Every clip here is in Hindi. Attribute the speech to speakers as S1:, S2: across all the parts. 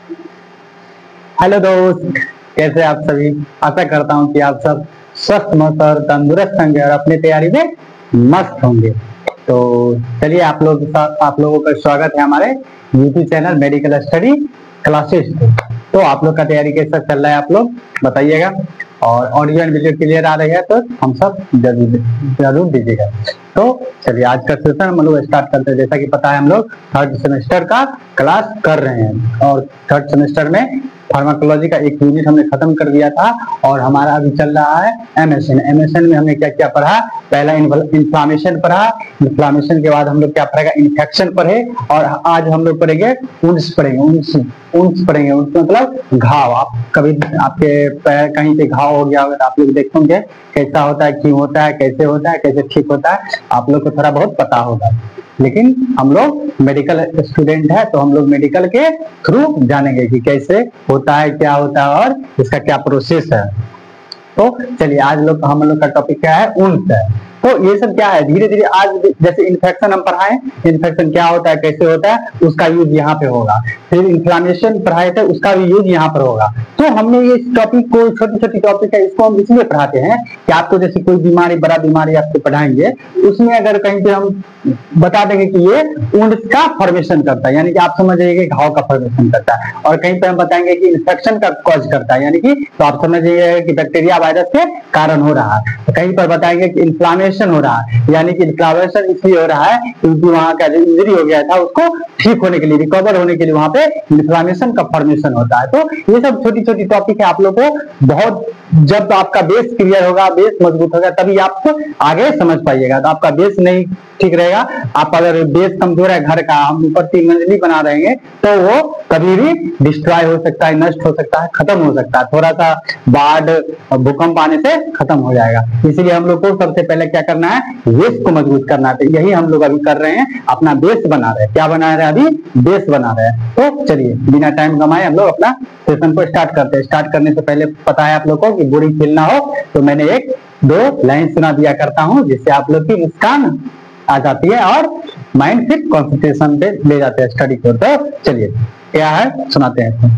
S1: हेलो दोस्त, कैसे आप सभी। आशा करता हूँ कि आप सब स्वस्थ मस्त और तंदुरुस्त होंगे और अपनी तैयारी में मस्त होंगे। तो चलिए आप लोगों का स्वागत है हमारे YouTube channel medical study classes. तो आप लोग का तैयारी कैसा चल रहा है, आप लोग बताइएगा। और ऑडियो एंड वीडियो क्लियर आ रही है तो हम सब जरूर दीजिएगा। तो चलिए आज का सेशन हम लोग स्टार्ट करते हैं। जैसा कि पता है हम लोग थर्ड सेमेस्टर का क्लास कर रहे हैं और थर्ड सेमेस्टर में फार्माकोलॉजी का एक यूनिट हमने खत्म कर दिया था और हमारा अभी चल रहा है एमएसएन। एमएसएन में हमने क्या क्या पढ़ा, पहला इन्फ्लामेशन पढ़ा, इन्फ्लामेशन के बाद हम लोग क्या पढ़ेगा, इन्फेक्शन पढ़े और आज हम लोग पढ़ेंगे ऊंस पढ़ेंगे। ऊंस मतलब घाव। आप कभी आपके पैर कहीं पे घाव हो गया होगा तो आप लोग देखेंगे कैसा होता है, क्यों होता है, कैसे होता है, कैसे ठीक होता है, आप लोग को थोड़ा बहुत पता होगा। लेकिन हम लोग मेडिकल स्टूडेंट है तो हम लोग मेडिकल के थ्रू जानेंगे कि कैसे होता है, क्या होता है और इसका क्या प्रोसेस है। तो चलिए आज हम लोग का टॉपिक क्या है, ऊंस है। तो ये सब क्या है, धीरे धीरे आज जैसे इन्फेक्शन हम पढ़ाए, इन्फेक्शन क्या होता है, कैसे होता है, उसका यूज यहाँ पे होगा। फिर इन्फ्लामेशन पढ़ाए थे, उसका भी यूज यहाँ पर होगा। तो हमने ये टॉपिक को, छोटी छोटी टॉपिक है, इसको हम इसलिए पढ़ाते हैं कि आपको जैसे कोई बीमारी, बड़ा बीमारी आपको पढ़ाएंगे, उसमें अगर कहीं पे हम बता देंगे कि ये ऊंस का फॉर्मेशन करता है, यानी कि आप समझ जाइए घाव का फॉर्मेशन करता है। और कहीं पे हम बताएंगे कि इन्फेक्शन का कॉज करता है, यानी कि तो आप समझ जाइए कि बैक्टीरिया वायरस के कारण हो रहा है। तो कहीं पर बताएंगे कि इन्फ्लामेशन हो रहा है, यानी कि इन्फ्लामेशन इसलिए हो रहा है क्योंकि वहां का जो इंजरी हो गया था उसको ठीक होने के लिए, रिकवर होने के लिए वहां पे इन्फ्लामेशन का फॉर्मेशन होता है। तो ये सब छोटी छोटी टॉपिक है, आप लोग को बहुत, जब आपका बेस क्लियर होगा, बेस मजबूत होगा, तभी आप आगे समझ पाइएगा। तो आपका बेस नहीं ठीक रहेगा, आप अगर बेस कमजोर है घर का, हम ऊपर 3 मंजिली बना रहेंगे तो वो कभी भी डिस्ट्रॉय हो सकता है, नष्ट हो सकता है, खत्म हो सकता है, थोड़ा सा बाढ़ और भूकंप आने से खत्म हो जाएगा। इसीलिए हम लोग को सबसे पहले क्या करना है, बेस को मजबूत करना है। तो यही हम लोग अभी कर रहे हैं, अपना बेस बना रहे हैं। क्या बना रहे हैं, अभी बेस बना रहे हैं। तो चलिए बिना टाइम गंवाए हम लोग अपना सेशन को स्टार्ट करते हैं। स्टार्ट करने से पहले पता है आप लोग को कि बोरिंग फील ना हो तो मैंने 1-2 लाइन सुना दिया करता हूँ, जिससे आप लोग की मुस्कान आ जाती है और माइंड फिर कंसंट्रेशन पे ले जाते हैं स्टडी को। तो चलिए क्या है सुनाते हैं।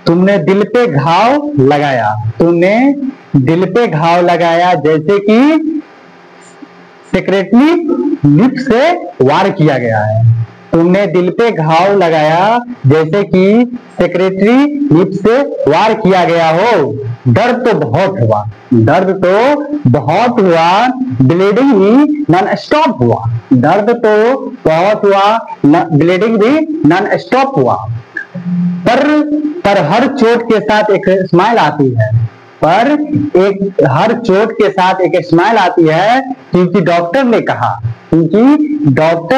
S1: तुमने दिल पे घाव लगाया, तुमने दिल पे घाव लगाया, जैसे कि सेक्रेटली लिप से वार किया गया है। तुमने दिल पे घाव लगाया जैसे कि सेक्रेटरी लिप से वार किया गया हो। दर्द तो बहुत हुआ, दर्द तो बहुत हुआ, ब्लीडिंग भी नॉन स्टॉप हुआ। दर्द तो बहुत हुआ, ब्लीडिंग भी नॉन स्टॉप हुआ। पर हर चोट के साथ एक स्माइल आती है, हर चोट के साथ एक स्माइल आती है, क्योंकि डॉक्टर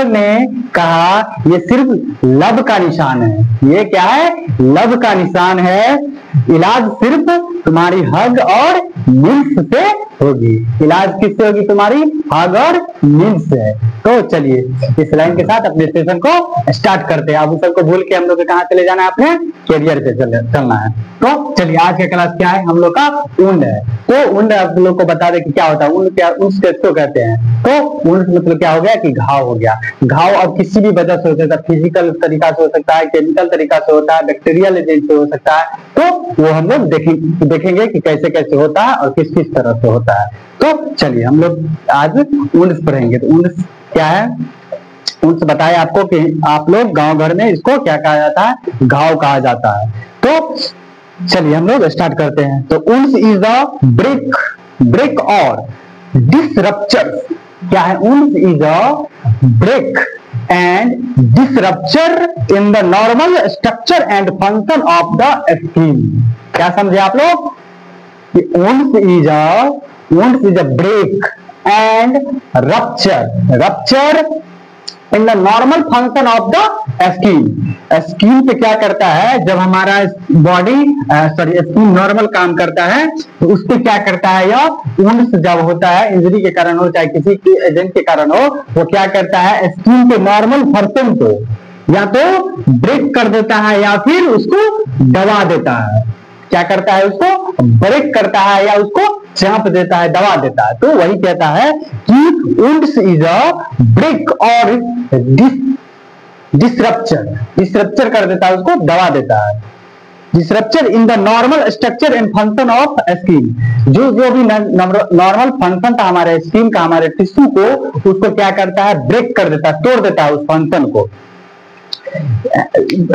S1: ने कहा ये सिर्फ लव का निशान है। ये क्या है, लव का निशान है। इलाज सिर्फ तुम्हारी हग और मिल्स से होगी। इलाज किससे होगी, तुम्हारी हग और मिल्स से। तो चलिए इस लाइन के साथ अपने सेशन को स्टार्ट करते हैं। अब उस सबको भूल के हम लोग कहाँ चले जाना है, अपने कैरियर पे चलना है। तो चलिए आज का क्लास क्या है, हम लोग का ऊंड है। तो ऊंड आप लोग को बता दें कि क्या होता है ऊंड, क्या ऊंड किसको कहते हैं। तो ऊंड मतलब क्या हो गया कि घाव हो गया। घाव अब किसी भी वजह से हो सकता है, फिजिकल तरीका से हो सकता है, केमिकल तरीका से होता है, बैक्टीरियल एजेंट से हो सकता है। तो वो हम लोग देखेंगे कि कैसे कैसे होता है और किस किस तरह से होता है। तो चलिए हम लोग आज ऊंड पढ़ेंगे। तो ऊंड क्या है, ऊंड बताया आपको कि आप लोग गांव घर में इसको क्या कहा जाता है, घाव कहा जाता है। तो चलिए हम लोग स्टार्ट करते हैं। तो ऊंड इज अ ब्रेक और डिसरप्चर। क्या है, wound is a break and disruption in the normal structure and function of the skin. क्या समझे आप लोग, wound is a break and rupture in the normal function of the skin. Skin पे क्या करता है, जब हमारा स्किन नॉर्मल काम करता है तो उस पे क्या करता है, यह ऊंड जब होता है, इंजरी के कारण हो चाहे किसी के एजेंट के कारण हो, वो क्या करता है, स्किन के नॉर्मल फंक्शन को या तो ब्रेक कर देता है या फिर उसको दबा देता है। क्या करता है, उसको ब्रेक करता है या उसको चाप देता है, दबा देता है। तो वही कहता है कि वुंड्स इज अ ब्रेक और डिसरप्चर कर देता है, उसको दबा देता है। Disruption in the normal structure and function of skin, जो भी नॉर्मल फंक्शन था हमारे स्किन का, हमारे टिश्यू को, उसको क्या करता है, ब्रेक कर देता है, तोड़ देता है उस फंक्शन को।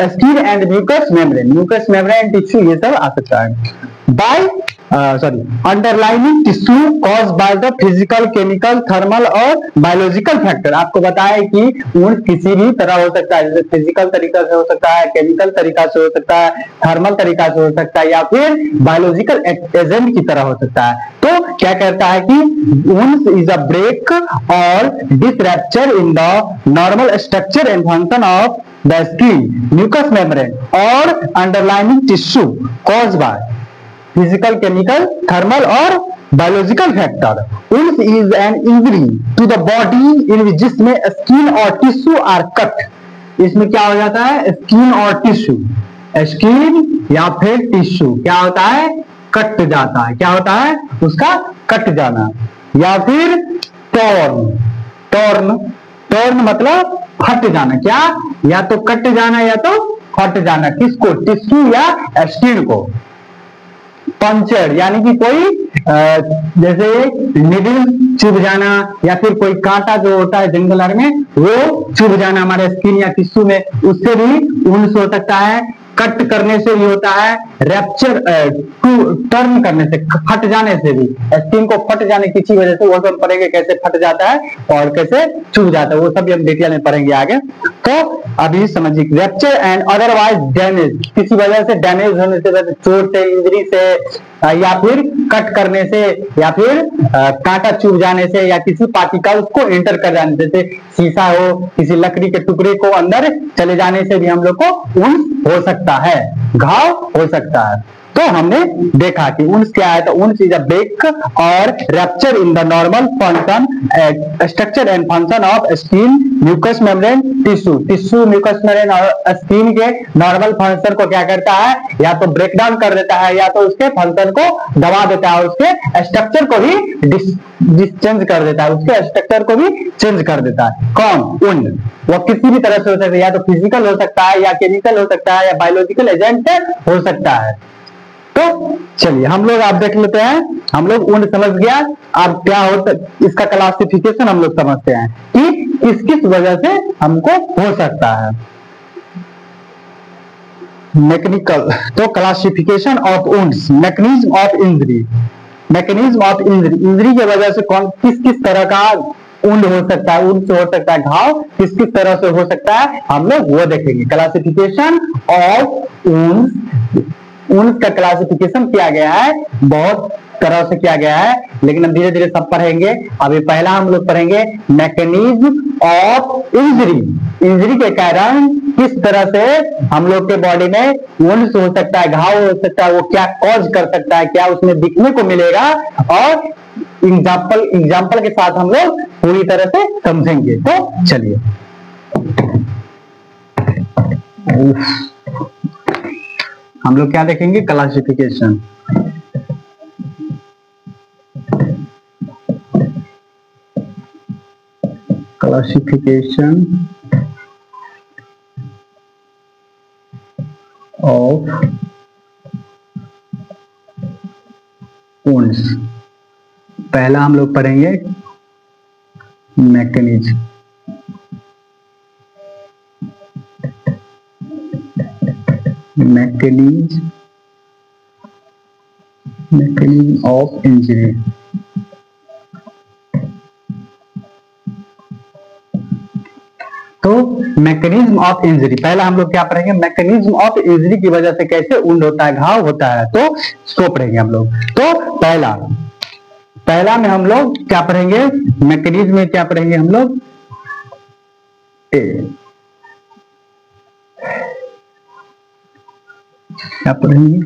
S1: Skin and mucous membrane tissue ये सब आ सकता है। By underlining tissue cause by the physical, chemical, thermal और बायोलॉजिकल फैक्टर। आपको बताया कि वुंड किसी भी तरह हो सकता है, जैसे फिजिकल तरीका से हो सकता है, केमिकल तरीका से हो सकता है, थर्मल तरीका से हो सकता है, या फिर बायोलॉजिकल एजेंट की तरह हो सकता है। तो क्या कहता है कि वुंड इज अ ब्रेक और disruption in the normal structure and function of the skin, mucous membrane और underlining tissue cause by physical, chemical, thermal और biological factor. Wound is an injury to the body इन जिसमें स्किन और टिश्यू आर कट। इसमें क्या हो जाता है, स्किन और टिश्यू, स्किन या फिर टिश्यू क्या होता है, कट जाता है। क्या होता है, उसका कट जाना, या फिर टॉर्न मतलब फट जाना। क्या, या तो कट जाना या तो फट जाना। किसको, टिश्यू या स्किन को। पंचर यानी कि कोई जैसे निडल चुभ जाना, या फिर कोई कांटा जो होता है जंगल में वो चुभ जाना हमारे स्किन या टिश्यू में, उससे भी वुंड्स हो सकता है। कट करने से भी होता है, रैप्चर टर्न करने से, फट जाने से भी, स्किन को फट जाने किसी वजह से, वो सब पढ़ेंगे कैसे फट जाता है और कैसे चुभ जाता है, वो सब हम डिटेल में पढ़ेंगे आगे। तो अभी समझिए, रैप्चर एंड अदरवाइज डैमेज, किसी वजह से डैमेज होने से, चोट से, इंजरी से, या फिर कट करने से, या फिर कांटा चुभ जाने से, या किसी पार्टिकल्स को एंटर कर जाने से, जैसे शीशा हो, किसी लकड़ी के टुकड़े को अंदर चले जाने से भी हम लोग को वुंड्स हो सकता है, घाव हो सकता है। तो हमने देखा कि वुंड्स क्या है, तो wounds is a break or rupture in the normal function, structure and function of skin, mucous membrane, tissue, mucous membrane और स्किन के नॉर्मल फंक्शन को क्या करता है, या तो ब्रेक डाउन कर देता है, या तो उसके फंक्शन को दबा देता है, उसके स्ट्रक्चर को भी चेंज कर देता है, उसके स्ट्रक्चर को भी चेंज कर देता है। कौन, वुंड। वो किसी भी तरह से हो सकता है, या तो फिजिकल हो सकता है, या केमिकल हो सकता है, या बायोलॉजिकल एजेंट हो सकता है। तो चलिए हम लोग आप देख लेते हैं, हम लोग वुंड समझ गया। अब क्या होता है, इसका क्लासिफिकेशन हम लोग समझते हैं कि किस किस वजह से हमको हो सकता है। मैकेनिकल, तो classification of wounds, mechanism of injury. Mechanism of injury, injury की वजह से कौन किस किस तरह का वुंड हो सकता है, वुंड से हो सकता है घाव, किस किस तरह से हो सकता है, हम लोग वो देखेंगे। क्लासिफिकेशन ऑफ वुंड्स, वुंड्स का क्लासिफिकेशन किया गया है, बहुत तरह से किया गया है, लेकिन हम धीरे धीरे सब पढ़ेंगे। अभी पहला हम लोग पढ़ेंगे मैकेनिज्म ऑफ इंजरी। इंजरी के कारण किस तरह से हम लोग के बॉडी में वुंड्स हो सकता है, घाव हो सकता है, वो क्या कॉज कर सकता है, क्या उसमें दिखने को मिलेगा, और एग्जाम्पल के साथ हम लोग पूरी तरह से समझेंगे। तो चलिए, हम लोग क्या देखेंगे, क्लासिफिकेशन। Classification of wounds. पहला हम लोग पढ़ेंगे मैकेनिज्म। Mechanism of injury. तो मैकेनिज्म ऑफ इंजरी, पहला हम लोग क्या पढ़ेंगे, मैकेनिज्म ऑफ इंजरी की वजह से कैसे वुंड होता है, घाव होता है, तो इसको पढ़ेंगे हम लोग। तो पहला में हम लोग क्या पढ़ेंगे, मैकेनिज्म में क्या पढ़ेंगे हम लोग, क्या पढ़ेंगे,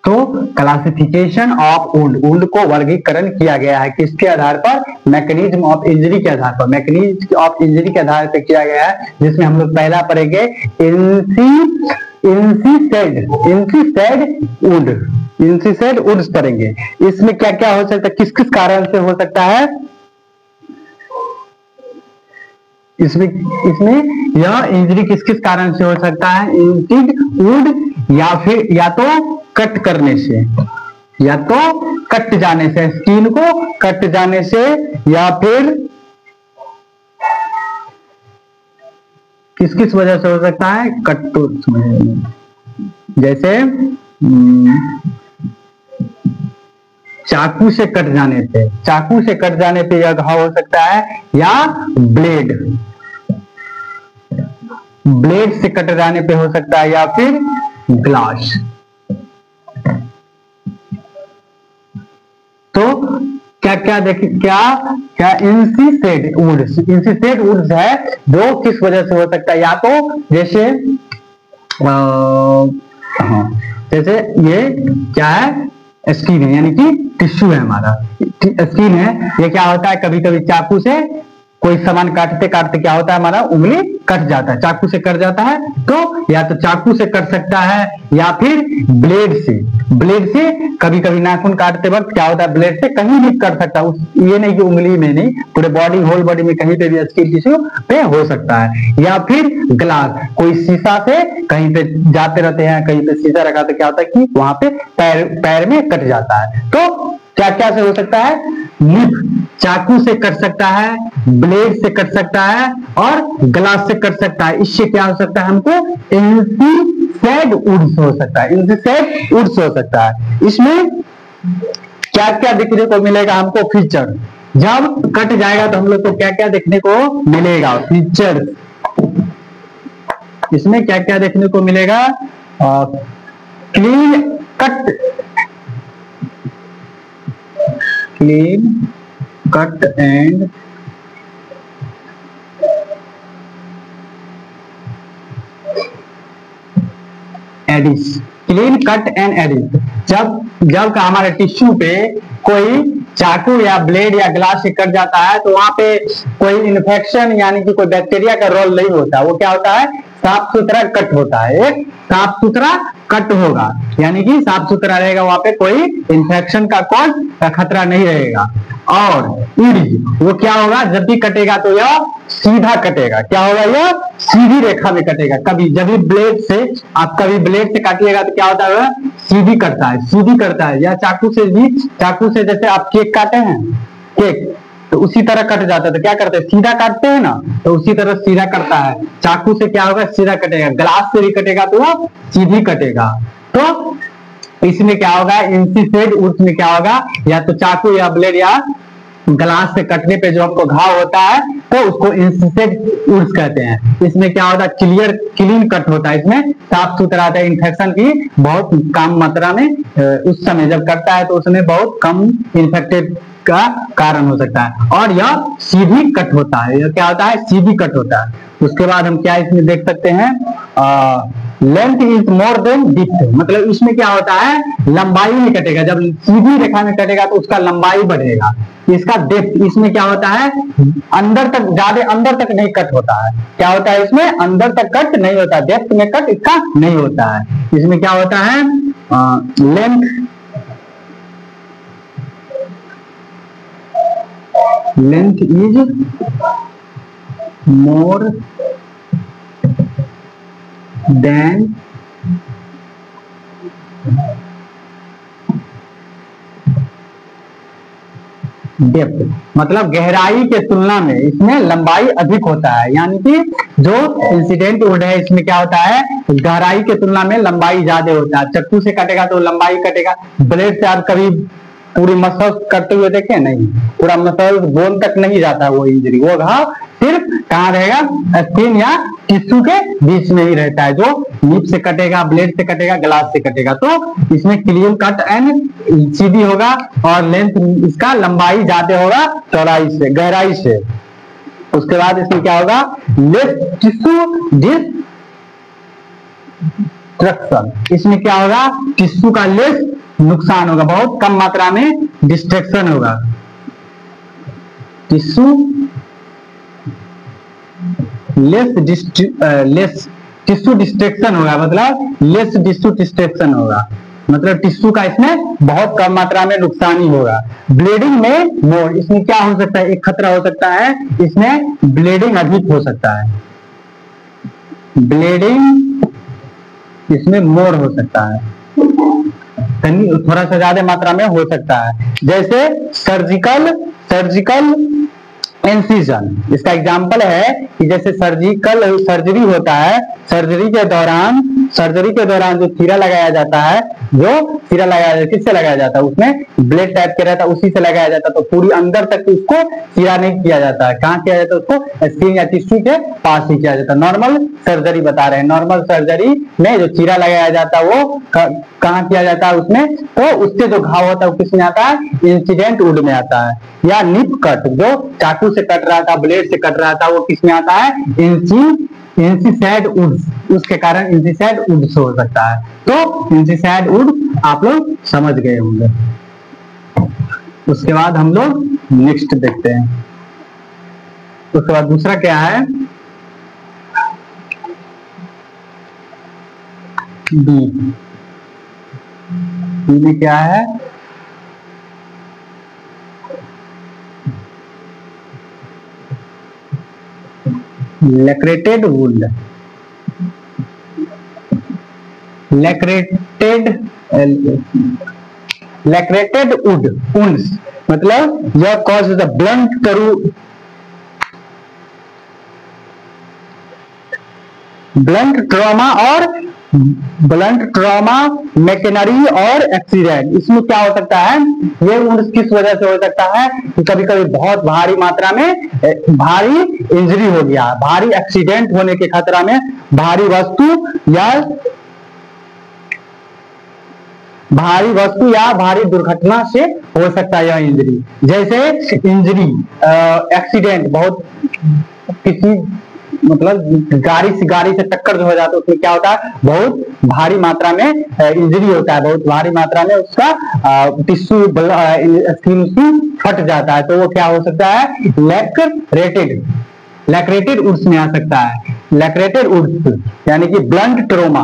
S1: तो क्लासिफिकेशन ऑफ वुंड, वुंड को वर्गीकरण किया गया है किसके आधार पर, मैकेनिज्म ऑफ इंजरी के आधार पर, मैकेनिज्म ऑफ इंजरी के आधार पर किया गया है, जिसमें हम लोग पहला पढ़ेंगे इंसिसेड वुंड, इंसिसेड वुड्स पढ़ेंगे। इसमें क्या क्या हो सकता है, किस किस कारण से हो सकता है, इसमें यह इंजरी किस किस कारण से हो सकता है, इंसिड वुड या फिर या तो कट करने से, या तो कट जाने से, स्किन को कट जाने से, या फिर किस किस वजह से हो सकता है, कट तो जैसे चाकू से कट जाने पे, चाकू से कट जाने पे यह घाव हो सकता है, या ब्लेड से कट जाने पे हो सकता है, या फिर ग्लास। तो क्या क्या देखिए, क्या इंसिसेड वुड्स है जो किस वजह से हो सकता है, या तो जैसे जैसे ये क्या है, स्किन है, यानी कि टिश्यू है, हमारा स्किन है, ये क्या होता है, कभी कभी चाकू से कोई सामान काटते काटते क्या होता है, हमारा उंगली कट जाता है, चाकू से कट जाता है, तो या तो चाकू से कट सकता है, या फिर ब्लेड से कभी कभी नाखून काटते वक्त क्या होता है, ब्लेड से कहीं भी कट सकता है, ये नहीं कि उंगली में नहीं, पूरे बॉडी, होल बॉडी में कहीं पे भी स्किन टिश्यू पे हो सकता है, या फिर ग्लास, कोई शीशा से कहीं पे जाते रहते हैं, कहीं पे शीशा रखा तो क्या होता है कि वहां पे पैर में कट जाता है। तो क्या क्या से हो सकता है, निप चाकू से कट सकता है, ब्लेड से कट सकता है, और ग्लास से कट सकता है। इससे क्या हो सकता है, हमको इंसिसेड वुड्स हो सकता है, इंसिसेड वुड्स हो सकता है। इसमें क्या क्या देखने को मिलेगा हमको, फीचर, जब कट जाएगा तो हम लोग को क्या क्या देखने को मिलेगा, फीचर, इसमें क्या क्या देखने को मिलेगा, clean cut and Aedes, clean cut and Aedes, जब का हमारे टिश्यू पे कोई चाकू या ब्लेड या ग्लास से कट जाता है तो वहां पे कोई इन्फेक्शन यानी कि कोई बैक्टीरिया का रोल नहीं होता, वो क्या होता है, साफ सुथरा कट होता है, एक साफ सुथरा कट होगा, यानी कि साफ सुथरा रहेगा, वहां पे कोई इन्फेक्शन का कोई खतरा नहीं रहेगा। और ईड वो क्या होगा, जब भी कटेगा तो यह सीधा कटेगा, क्या होगा, यह सीधी रेखा में कटेगा, कभी जब भी ब्लेड से आप कभी ब्लेड से काटिएगा तो क्या होता है, सीधी करता है, या चाकू से जैसे आप केक काटे हैं, केक तो उसी तरह कट जाता है, तो क्या करते हैं, सीधा काटते हैं ना, तो उसी तरह सीधा करता है, चाकू से क्या होगा, सीधा कटेगा, ग्लास से भी कटेगा तो वो सीधी कटेगा। तो इसमें क्या होगा, इंसिसेड वुड्स में क्या होगा, या तो चाकू या ब्लेड या ग्लास से कटने पे जो आपको घाव होता है तो उसको इंसिसेड वुड्स कहते हैं। इसमें क्या होता है, क्लीन कट होता है, इसमें साफ सुथरा आता है, इन्फेक्शन की बहुत कम मात्रा में उस समय जब करता है तो उसमें बहुत कम इन्फेक्टेड का कारण हो सकता है, और यह सीधी कट होता है, यह क्या होता है, सीधी कट होता है। उसके बाद हम क्या इसमें देख सकते हैं, length is more than depth, मतलब इसमें क्या होता है, लंबाई में कटेगा, जब सीधी रेखा में कटेगा तो उसका लंबाई बढ़ेगा। इसका डेप्थ, इसमें क्या होता है, अंदर तक, ज्यादा अंदर तक नहीं कट होता है, क्या होता है, इसमें अंदर तक कट नहीं होता, डेप्थ में कट इसका नहीं होता है। इसमें क्या होता है, length is more than depth, मतलब गहराई के तुलना में इसमें लंबाई अधिक होता है, यानी कि जो इंसिडेंट वुड है इसमें क्या होता है, गहराई के तुलना में लंबाई ज्यादा होता है। चाकू से काटेगा तो लंबाई कटेगा, ब्लेड से आप कभी पूरी मसल करते हुए देखे नहीं, पूरा मसल बोन तक नहीं जाता वो इंजरी, वो घाव सिर्फ कहाँ रहेगा, स्किन या टिश्यू के बीच में ही रहता है, जो निप से कटेगा, ब्लेड से कटेगा, ग्लास से कटेगा। तो इसमें क्लीन कट एंड सीधी होगा, और लेंथ इसका लंबाई ज्यादा होगा चौड़ाई से, गहराई से। उसके बाद इसमें क्या होगा, लेस टिश्यू डिस्ट्रक्शन, इसमें क्या होगा, टिश्यू का लेस नुकसान होगा, बहुत कम मात्रा में डिस्ट्रैक्शन होगा। टिश्यू लेस टिश्यू डिस्ट्रैक्शन होगा, मतलब लेस टिश्यू डिस्ट्रैक्शन होगा, मतलब टिश्यू का इसमें बहुत कम मात्रा में नुकसान ही होगा। ब्लीडिंग में मोर, इसमें क्या हो सकता है, एक खतरा हो सकता है, इसमें ब्लीडिंग अधिक हो सकता है, ब्लीडिंग इसमें मोर हो सकता है, थोड़ा सा ज्यादा मात्रा में हो सकता है। जैसे सर्जिकल इंसिजन, इसका एग्जाम्पल है कि जैसे सर्जरी होता है, सर्जरी के दौरान जो चीरा लगाया जाता है, किससे लगाया जाता है, उसमें ब्लेड टाइप के रहता है, उसी से लगाया जाता है, तो पूरी अंदर तक उसको चीरा नहीं किया जाता है। कहाँ किया जाता है, उसको स्किन या टिश्यू के पास ही किया जाता है। नॉर्मल सर्जरी बता रहे हैं, नॉर्मल सर्जरी में जो चीरा लगाया जाता है वो कहाँ किया जाता है उसमें, तो उससे जो घाव होता है वो किसमें आता है, इंसिडेंट वुड में आता है। या निप कट, जो चाकू से कट रहा था, ब्लेड से कट रहा था, वो किसमें आता है, इंसिसाइड वुड, उसके कारण इंसिसाइड वुड से हो सकता है। तो इंसिसाइड वुड आप लोग समझ गए होंगे। उसके बाद हम लोग नेक्स्ट देखते हैं। उसके बाद दूसरा क्या है, बी में क्या है, लैक्रेटेड वुड, लैक्रेटेड वुड्स, मतलब यह कॉज द ब्लंट ट्रॉमा मैकेनरी और एक्सीडेंट। इसमें क्या हो सकता है, ये वुंड्स किस वजह से हो सकता है कि कभी कभी बहुत भारी मात्रा में भारी इंजरी हो गया, भारी एक्सीडेंट होने के खतरा में, भारी वस्तु या भारी दुर्घटना से हो सकता है यह इंजरी। जैसे इंजरी एक्सीडेंट, बहुत किसी मतलब गाड़ी से टक्कर जो हो जाता है, उसमें क्या होता है, बहुत भारी मात्रा में इंजरी होता है, बहुत भारी मात्रा में उसका टिश्यू स्किन फट जाता है, तो वो क्या हो सकता है, लैक्रेटेड वुड्स में आ सकता है। लैक्रेटेड वुड्स यानी कि ब्लंट ट्रोमा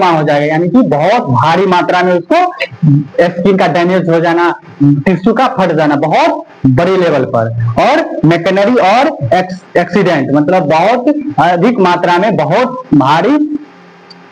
S1: हो जाएगा, यानी कि बहुत भारी मात्रा में उसको स्किन का डैमेज हो जाना, टिश्यू का फट जाना बहुत बड़े लेवल पर। और मैकेनरी और एक्सीडेंट, मतलब बहुत अधिक मात्रा में बहुत भारी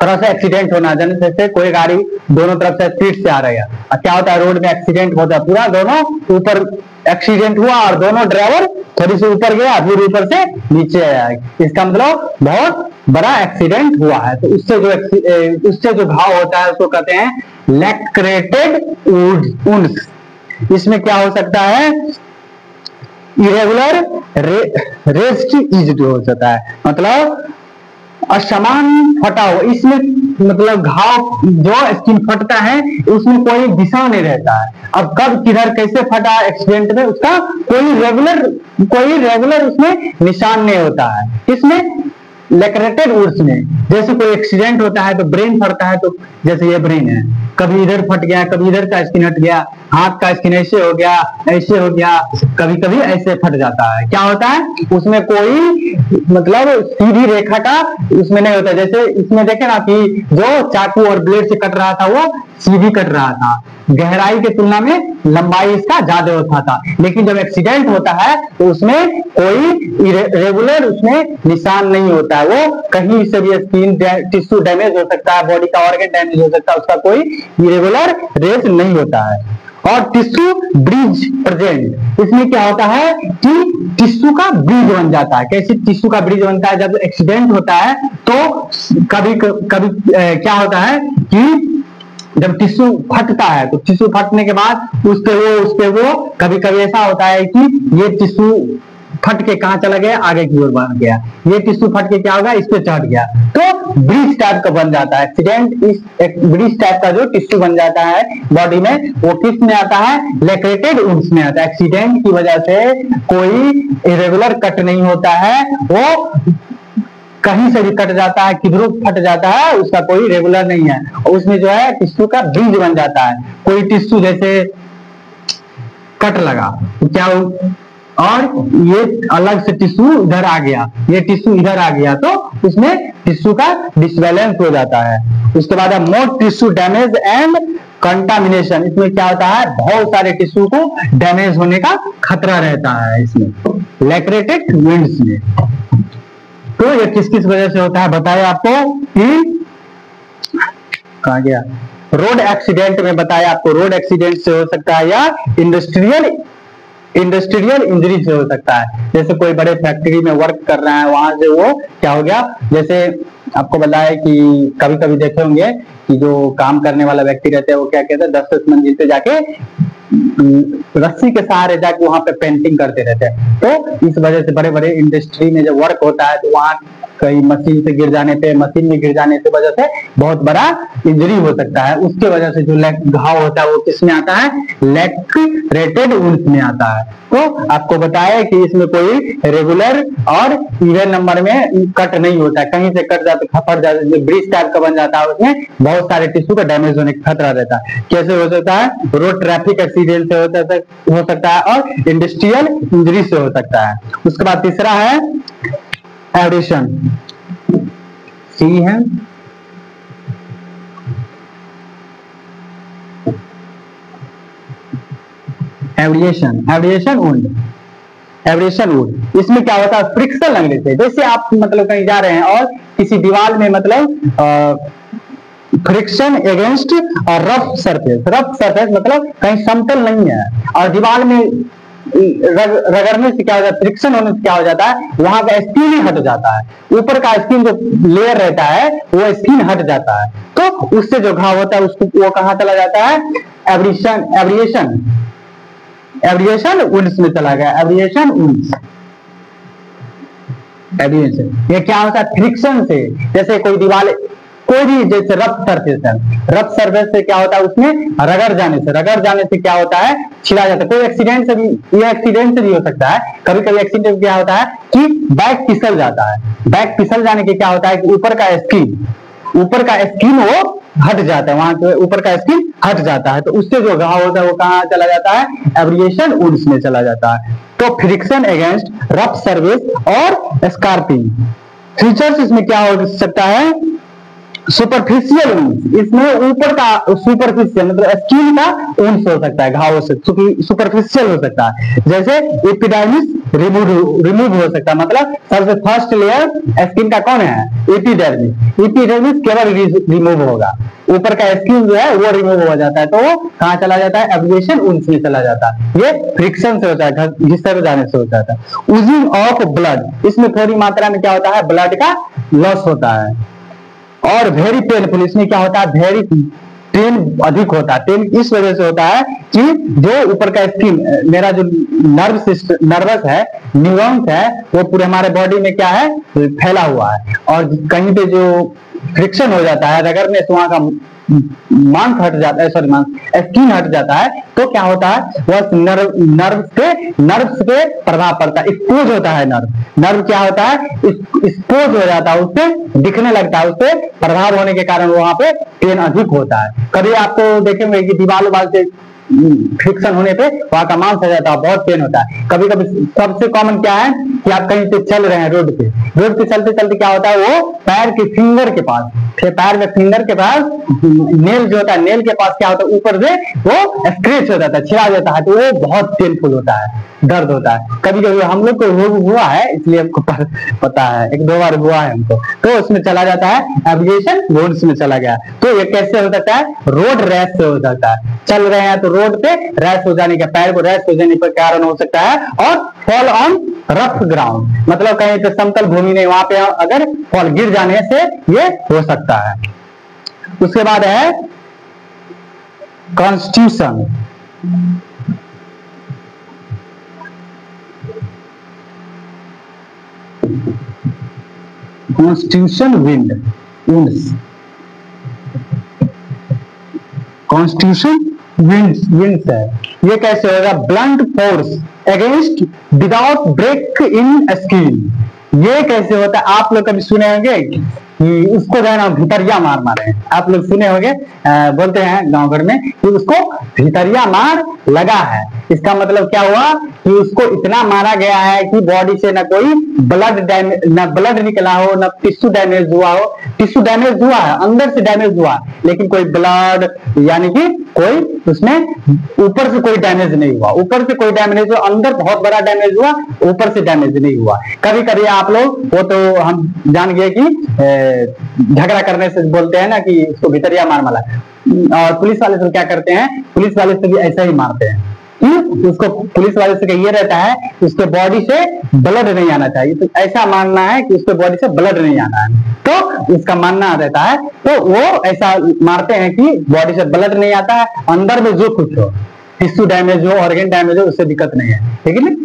S1: तरह से एक्सीडेंट होना, जैसे कोई गाड़ी दोनों तरफ से स्पीड से आ रही है, क्या होता है, रोड में एक्सीडेंट होता है, पूरा दोनों ऊपर एक्सीडेंट हुआ और दोनों ड्राइवर थोड़ी सी ऊपर गया, फिर ऊपर से नीचे आया, इसका मतलब बहुत बड़ा एक्सीडेंट हुआ है। तो उससे जो घाव होता है उसको कहते हैं लैक्रेटेड वुंड्स। इसमें क्या हो सकता है, इरेगुलर रेस्ट इज हो सकता है, मतलब असमान फटा हो, इसमें मतलब घाव जो स्किन फटता है उसमें कोई दिशा नहीं रहता है, अब कब किधर कैसे फटा एक्सीडेंट में उसका कोई रेगुलर उसमें निशान नहीं होता है। इसमें लैक्रेटेड वुड्स में जैसे कोई एक्सीडेंट होता है तो ब्रेन फटता है, तो जैसे ये ब्रेन है, कभी इधर फट गया, कभी इधर का स्किन हट गया, हाथ का स्किन ऐसे हो गया, कभी कभी ऐसे फट जाता है। क्या होता है, उसमें कोई मतलब सीधी रेखा का उसमें नहीं होता। जैसे इसमें देखे ना कि जो चाकू और ब्लेड से कट रहा था वो सीधी कट रहा था, गहराई की तुलना में लंबाई इसका ज्यादा होता था। लेकिन जब एक्सीडेंट होता है तो उसमें कोई रेगुलर उसमें निशान नहीं होता है, वो कहीं से भी स्किन टिश्यू डैमेज हो सकता है, बॉडी का ऑर्गन डैमेज हो सकता है, उसका कोई इरेगुलर रेस नहीं होता है। और टिश्यू ब्रिज प्रेजेंट, इसमें क्या होता है कि टिश्यू का ब्रिज बन जाता है। कैसे टिश्यू का ब्रिज बनता है, जब एक्सीडेंट होता है तो कभी क्या होता है कि जब टिश्यू फटता है तो टिश्यू फटने के बाद उस पे वो कभी कभी ऐसा होता है कि ये टिश्यू फट के कहां चला गया, आगे की ओर बढ़ गया, ये टिश्यू फट के क्या होगा, इस पे चढ़ गया, तो ब्रिज टाइप का बन जाता है। एक्सीडेंट इस ब्रिज टाइप का जो टिश्यू बन जाता है बॉडी में, वो किस में आता है, लैक्रेटेड वुड्स में आता है। एक्सीडेंट की वजह से कोई इरेगुलर कट नहीं होता है, वो कहीं से भी कट जाता है, किधरों फट जाता है, उसका कोई रेगुलर नहीं है। और उसमें जो है टिश्यू का बीज बन जाता है। कोई टिश्यू जैसे कट लगा तो क्या हो, और ये अलग से टिश्यू इधर आ गया, ये टिश्यू इधर आ गया, तो उसमें टिश्यू का डिसबैलेंस हो जाता है। उसके बाद है मोर टिश्यू डैमेज एंड कंटामिनेशन। इसमें क्या होता है, बहुत सारे टिश्यू को डैमेज होने का खतरा रहता है इसमें लैक्रेटेड विंड्स में। तो ये किस किस वजह से होता है बताया आपको कि कहा गया, रोड एक्सीडेंट में बताया आपको, रोड एक्सीडेंट से हो सकता है या इंडस्ट्रियल इंजरी से हो सकता है। जैसे कोई बड़े फैक्ट्री में वर्क कर रहा है, वहां से वो क्या हो गया, जैसे आपको बताया कि कभी कभी देखे होंगे कि जो काम करने वाला व्यक्ति रहते हैं वो क्या कहते हैं, 10 मंजिल पे जाके रस्सी के सहारे जाके वहां पे पेंटिंग करते रहते हैं। तो इस वजह से बड़े बड़े इंडस्ट्री में जब वर्क होता है तो वहां कहीं मशीन से गिर जाने पे, मशीन में गिर जाने की वजह से बहुत बड़ा इंजरी हो सकता है। उसके वजह से जो घाव होता है वो किसमें आता है, लैक्रेटेड वुंड्स में आता है। तो आपको बताया कि इसमें कोई रेगुलर और इवन नंबर में कट नहीं होता है, कहीं से कट जाता है, फट जाता है, ब्रिज टाइप का बन जाता है, उसमें बहुत सारे टिश्यू का डैमेज होने का खतरा रहता है। कैसे हो सकता है, रोड ट्रैफिक एक्सीडेंट से हो सकता है और इंडस्ट्रियल इंजरी से हो सकता है। उसके बाद तीसरा है एब्रेशन, सी है abrasion, abrasion wound, abrasion wound. इसमें क्या होता है, फ्रिक्शन लगने से, जैसे आप मतलब कहीं जा रहे हैं और किसी दीवार में मतलब फ्रिक्शन अगेंस्ट और रफ सरफेस, रफ सरफेस मतलब कहीं समतल नहीं है और दीवार में रगड़ने से क्या हो जाता है, फ्रिक्शन होने से क्या हो जाता है, वहां का स्किन ही हट जाता है, ऊपर का स्किन जो लेयर रहता है वो स्किन हट जाता है। तो उससे जो घाव होता है उसको वो कहां चला जाता है, एब्रेशन, एब्रेशन, एब्रेशन वुंड्स में चला गया, एब्रेशन वुंड्स, एब्रेशन। ये क्या होता है, फ्रिक्शन से, जैसे कोई दीवार, कोई भी जैसे रफ सरफेस है, रफ सरफेस से क्या होता है, उसमें रगड़ जाने से क्या होता है, छिला जाता है। कोई एक्सीडेंट से भी, ये एक्सीडेंट से भी हो सकता है। कभी कभी एक्सीडेंट में क्या होता है कि बैक फिसल जाता है, बैक फिसल जाने के क्या होता है कि ऊपर का स्किन वो हट जाता है, वहां से ऊपर का स्किन हट जाता है, तो उससे जो घाव होता है वो कहाँ चला जाता है, एब्रेशन वुंड्स में चला जाता है। तो फ्रिक्शन अगेंस्ट रफ सरफेस और स्कार्पिंग। फीचर्स इसमें क्या हो सकता है, सुपरफिशियल वुंड्स, इसमें ऊपर का सुपरफिशियल मतलब स्किन का वुंड्स हो सकता है, घाव से सुपरफिशियल हो सकता है। जैसे एपिडर्मिस रिमूव हो सकता है, मतलब सबसे फर्स्ट लेयर स्किन का कौन है, एपिडर्मिस, एपिडर्मिस केवल रिमूव होगा, ऊपर का स्किन जो है वो रिमूव हो जाता है, तो वो कहाँ चला जाता है, एब्रेशन वुंड्स में चला जाता है। ये फ्रिक्शन से होता है, घिसर जाने से हो जाता है। ऊजिंग ऑफ ब्लड, इसमें थोड़ी मात्रा में क्या होता है, ब्लड का लॉस होता है। और वेरी पेनफुल, इसमें क्या होता है, वेरी पेन अधिक होता है। पेन इस वजह से होता है कि जो ऊपर का स्किन, मेरा जो नर्वस है, न्यूरॉन्स है, वो पूरे हमारे बॉडी में क्या है, फैला हुआ है, और कहीं पे जो फ्रिक्शन हो जाता है, रगड़ने से वहां का मांस हट जाता है, सॉरी मांस, स्किन हट जाता है, तो क्या होता है, वह नर्व्स पे प्रभाव पड़ता है, एक्सपोज होता है नर्व क्या होता है, एक्सपोज हो जाता है, उससे दिखने लगता है, उससे प्रभाव होने के कारण वहां पे पेन अधिक होता है। कभी आपको देखेंगे कि दीवार से फ्रिक्शन होने पे वहां का मांस हो जाता है, बहुत पेन होता है। कभी कभी सबसे कॉमन क्या है कि आप कहीं पे चल रहे हैं, रोड पे चलते चलते क्या होता है, वो पैर के फिंगर के पास, पैर के फिंगर के पास नेल जो होता है, नेल के पास क्या होता है, ऊपर से वो स्क्रैच हो जाता है, छिला जाता है, तो वो बहुत पेनफुल होता है, दर्द होता है। कभी कभी हम लोग को हुआ है, इसलिए हमको पता है, 1-2 बार हुआ है हमको, तो उसमें चला जाता है, एब्रेशन वुंड्स में चला गया। तो ये कैसे हो सकता है, रोड रैश से हो सकता है, चल रहे हैं तो रोड पे रैश हो जाने का, पैर को रैश हो जाने पर कारण हो सकता है। और फॉल ऑन रफ ग्राउंड, मतलब कहीं पे समतल भूमि नहीं, वहां पे अगर फॉल गिर जाने से ये हो सकता है। उसके बाद है constitution, constitution wounds, constitution winds है। ये कैसे होगा, blunt force against without break in skin, ये कैसे होता है? आप लोग कभी सुने होंगे कि उसको जो है ना भितरिया मार मारे हैं, आप लोग सुने होंगे, बोलते हैं गांव घर में कि उसको भितरिया मार लगा है। इसका मतलब क्या हुआ कि उसको इतना मारा गया है कि बॉडी से ना कोई ब्लड डैमेज, ना ब्लड निकला हो, ना टिश्यू डैमेज हुआ हो। टिश्यू डैमेज हुआ है, अंदर से डैमेज हुआ, लेकिन कोई ब्लड यानी कि कोई उसमें ऊपर से कोई डैमेज नहीं हुआ, ऊपर से कोई डैमेज हुआ, अंदर बहुत बड़ा डैमेज हुआ, ऊपर से डैमेज नहीं हुआ। कभी कभी आप लोग, वो तो हम जान गए कि झगड़ा करने से बोलते हैं ना कि उसको भितरिया मार मारा, और पुलिस वाले तो क्या करते हैं, पुलिस वाले से भी ऐसा ही मारते हैं कि उसको, पुलिस वाले से ये रहता है उसके बॉडी से ब्लड नहीं आना चाहिए, तो ऐसा मानना है कि उसके बॉडी से ब्लड नहीं आना है, तो इसका मानना रहता है, तो वो ऐसा मारते हैं कि बॉडी से ब्लड नहीं आता है, अंदर में जो कुछ हो, टिश्यू डैमेज हो, ऑर्गन डैमेज हो, उससे दिक्कत नहीं है, लेकिन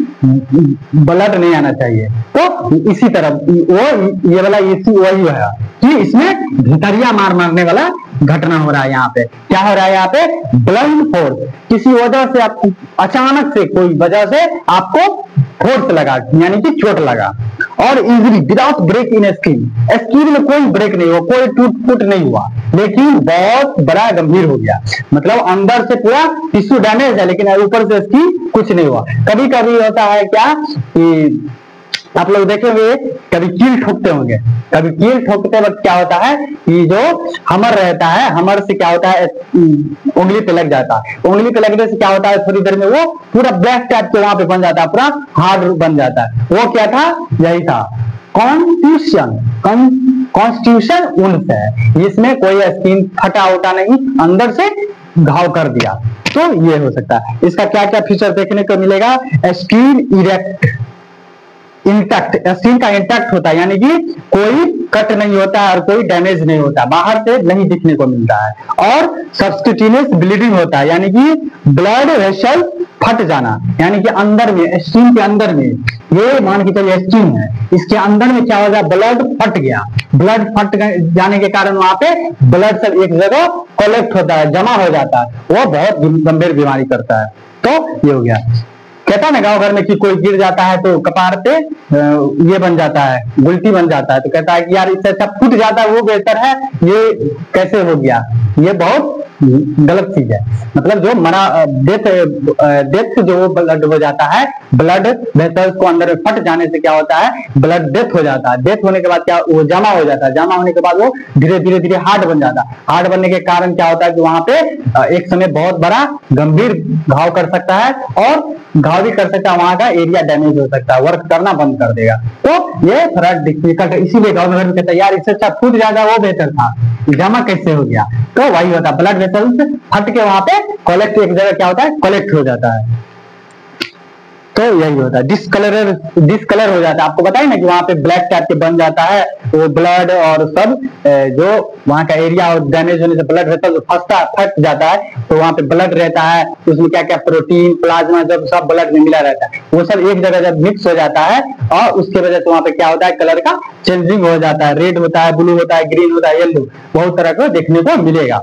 S1: ब्लड नहीं आना चाहिए। तो इसी तरह वो ये वाला इश्यू वही है कि इसमें भितरिया मार मारने वाला घटना हो रहा है। यहाँ पे क्या हो रहा है, यहाँ पे ब्लड फोर्स, किसी वजह से आप अचानक से कोई वजह से आपको फोर्स लगा, यानी कि चोट लगा, और easily without break in skin, skin में कोई ब्रेक नहीं हुआ, कोई टूट फूट नहीं हुआ, लेकिन बहुत बड़ा गंभीर हो गया, मतलब अंदर से पूरा टिश्यू डैमेज है, लेकिन ऊपर से स्किन कुछ नहीं हुआ। कभी कभी होता है क्या कि आप लोग देखेंगे कभी कील ठोकते होंगे, कभी कील ठोकते वक्त क्या होता है कि जो हमर रहता है, हमर से क्या होता है उंगली पे लग जाता है, उंगली पे लगने से क्या होता है थोड़ी देर में वो पूरा ब्लैक टाइप के वहां पे बन जाता है, पूरा हार्ड बन जाता है। वो क्या था, यही था कॉन्स्टिट्यूशन, कॉन्स्टिट्यूशन उन्स है, इसमें कोई स्किन फटा उटा नहीं, अंदर से घाव कर दिया, तो ये हो सकता है। इसका क्या क्या फीचर देखने को मिलेगा, स्किन इरेक्ट, इंटैक्ट, स्किन का इंटैक्ट होता है, यानी कि कोई कट नहीं होता है और कोई डैमेज नहीं होता, बाहर से नहीं दिखने को मिलता है, और सब्सक्यूटेनियस ब्लीडिंग होता है, यानी कि ब्लड वेसल फट जाना, यानी कि अंदर में, स्किन के अंदर में, ये मान के चलिए स्किन है, इसके अंदर में क्या हो गया, ब्लड फट गया, ब्लड फट जाने के कारण वहां पे ब्लड सब एक जगह कलेक्ट होता है, जमा हो जाता है, वो बहुत गंभीर बीमारी करता है। तो ये हो गया। कहता है ना गांव घर में कि कोई गिर जाता है तो कपार पे ये बन जाता है, गुलटी बन जाता है, तो कहता है कि यार इससे अच्छा फूट जाता है वो बेहतर है, ये कैसे हो गया, ये बहुत गलत चीज है। मतलब जो मरा डेथ जो ब्लड हो जाता है, ब्लड वेसल्स को अंदर में फट जाने से क्या होता है, ब्लड डेथ हो जाता है, डेथ होने के बाद क्या वो जमा हो जाता है, जमा होने के बाद वो धीरे धीरे धीरे हार्ड बन जाता है, हार्ड बनने के कारण क्या होता है कि वहां पे एक समय बहुत बड़ा गंभीर घाव कर सकता है, और घाव भी कर सकता है, वहां का एरिया डैमेज हो सकता है, वर्क करना बंद कर देगा, तो ये थोड़ा डिफिकल्ट है। इसीलिए गाँव में कहता है यार इससे अच्छा फूट जाता वो बेहतर था, जमा कैसे हो गया, तो वही होता है, ब्लड वेसल्स फट के वहां पे कलेक्ट, एक जगह क्या होता है कलेक्ट हो जाता है, तो यही होता है। डिस्कलर हो जाता है, आपको बताइए ना कि वहां पे ब्लैक टाइप के बन जाता है वो ब्लड, और सब जो वहां का एरिया और डैमेज होने से ब्लड वेसल फट जाता है, तो वहां पे ब्लड रहता है, उसमें क्या क्या प्रोटीन प्लाज्मा जब सब ब्लड में मिला रहता है, वो सब एक जगह जब मिक्स हो जाता है, और उसके वजह से वहां पे क्या होता है कलर का चेंजिंग हो जाता है, रेड होता है, ब्लू होता है, ग्रीन होता है, येलो, बहुत तरह का देखने को मिलेगा।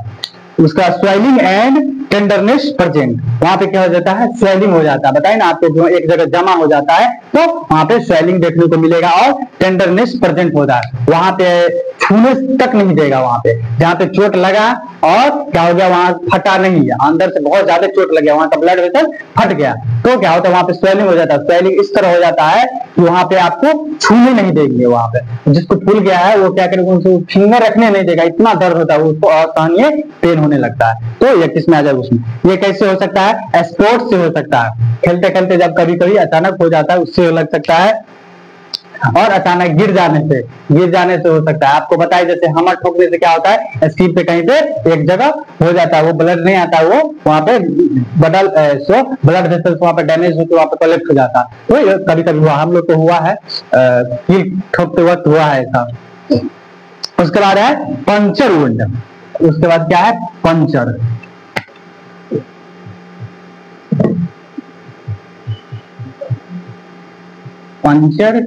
S1: उसका स्वेलिंग एंड टेंडरनेस प्रेजेंट, वहां पे क्या हो जाता है, स्वेलिंग हो जाता है, बताइए ना आपको, जो एक जगह जमा हो जाता है तो वहां पे स्वेलिंग देखने को मिलेगा, और टेंडरनेस प्रेजेंट होता है, वहां पे छूने तक नहीं देगा, वहां पे जहां पे चोट लगा और क्या हो गया वहां फटा नहीं है, अंदर से बहुत ज्यादा चोट लग गया, वहां का ब्लड वेसल फट गया, तो क्या होता है वहां पे स्वेलिंग हो जाता है, स्वेलिंग इस तरह हो जाता है कि वहां पे आपको छूने नहीं देंगे, वहां पे जिसको फूल गया है वो क्या करेगा, उसको फिंगर रखने नहीं देगा, इतना दर्द होता है उसको, असहनीय पेन होने लगता है। तो ये किसमें आ जाएगा उसमें, ये कैसे हो सकता है, स्पोर्ट्स से हो सकता है, खेलते खेलते जब कभी कभी अचानक हो जाता है उससे लग सकता है, और अचानक गिर जाने से हो सकता है। आपको बताया जैसे हमर ठोकने से क्या होता है, स्किन पे कहीं पे एक जगह हो जाता है, वो ब्लड नहीं आता है, वो वहां पे ब्लड वेसल्स वहां पे डैमेज होकर वहां पे कलेक्ट हो जाता है, तो ये कभी कभी हुआ, हम लोग को हुआ है, कील ठोकते वक्त हुआ है ऐसा। उसके बाद है पंचर वुंड, उसके बाद क्या है puncture, puncture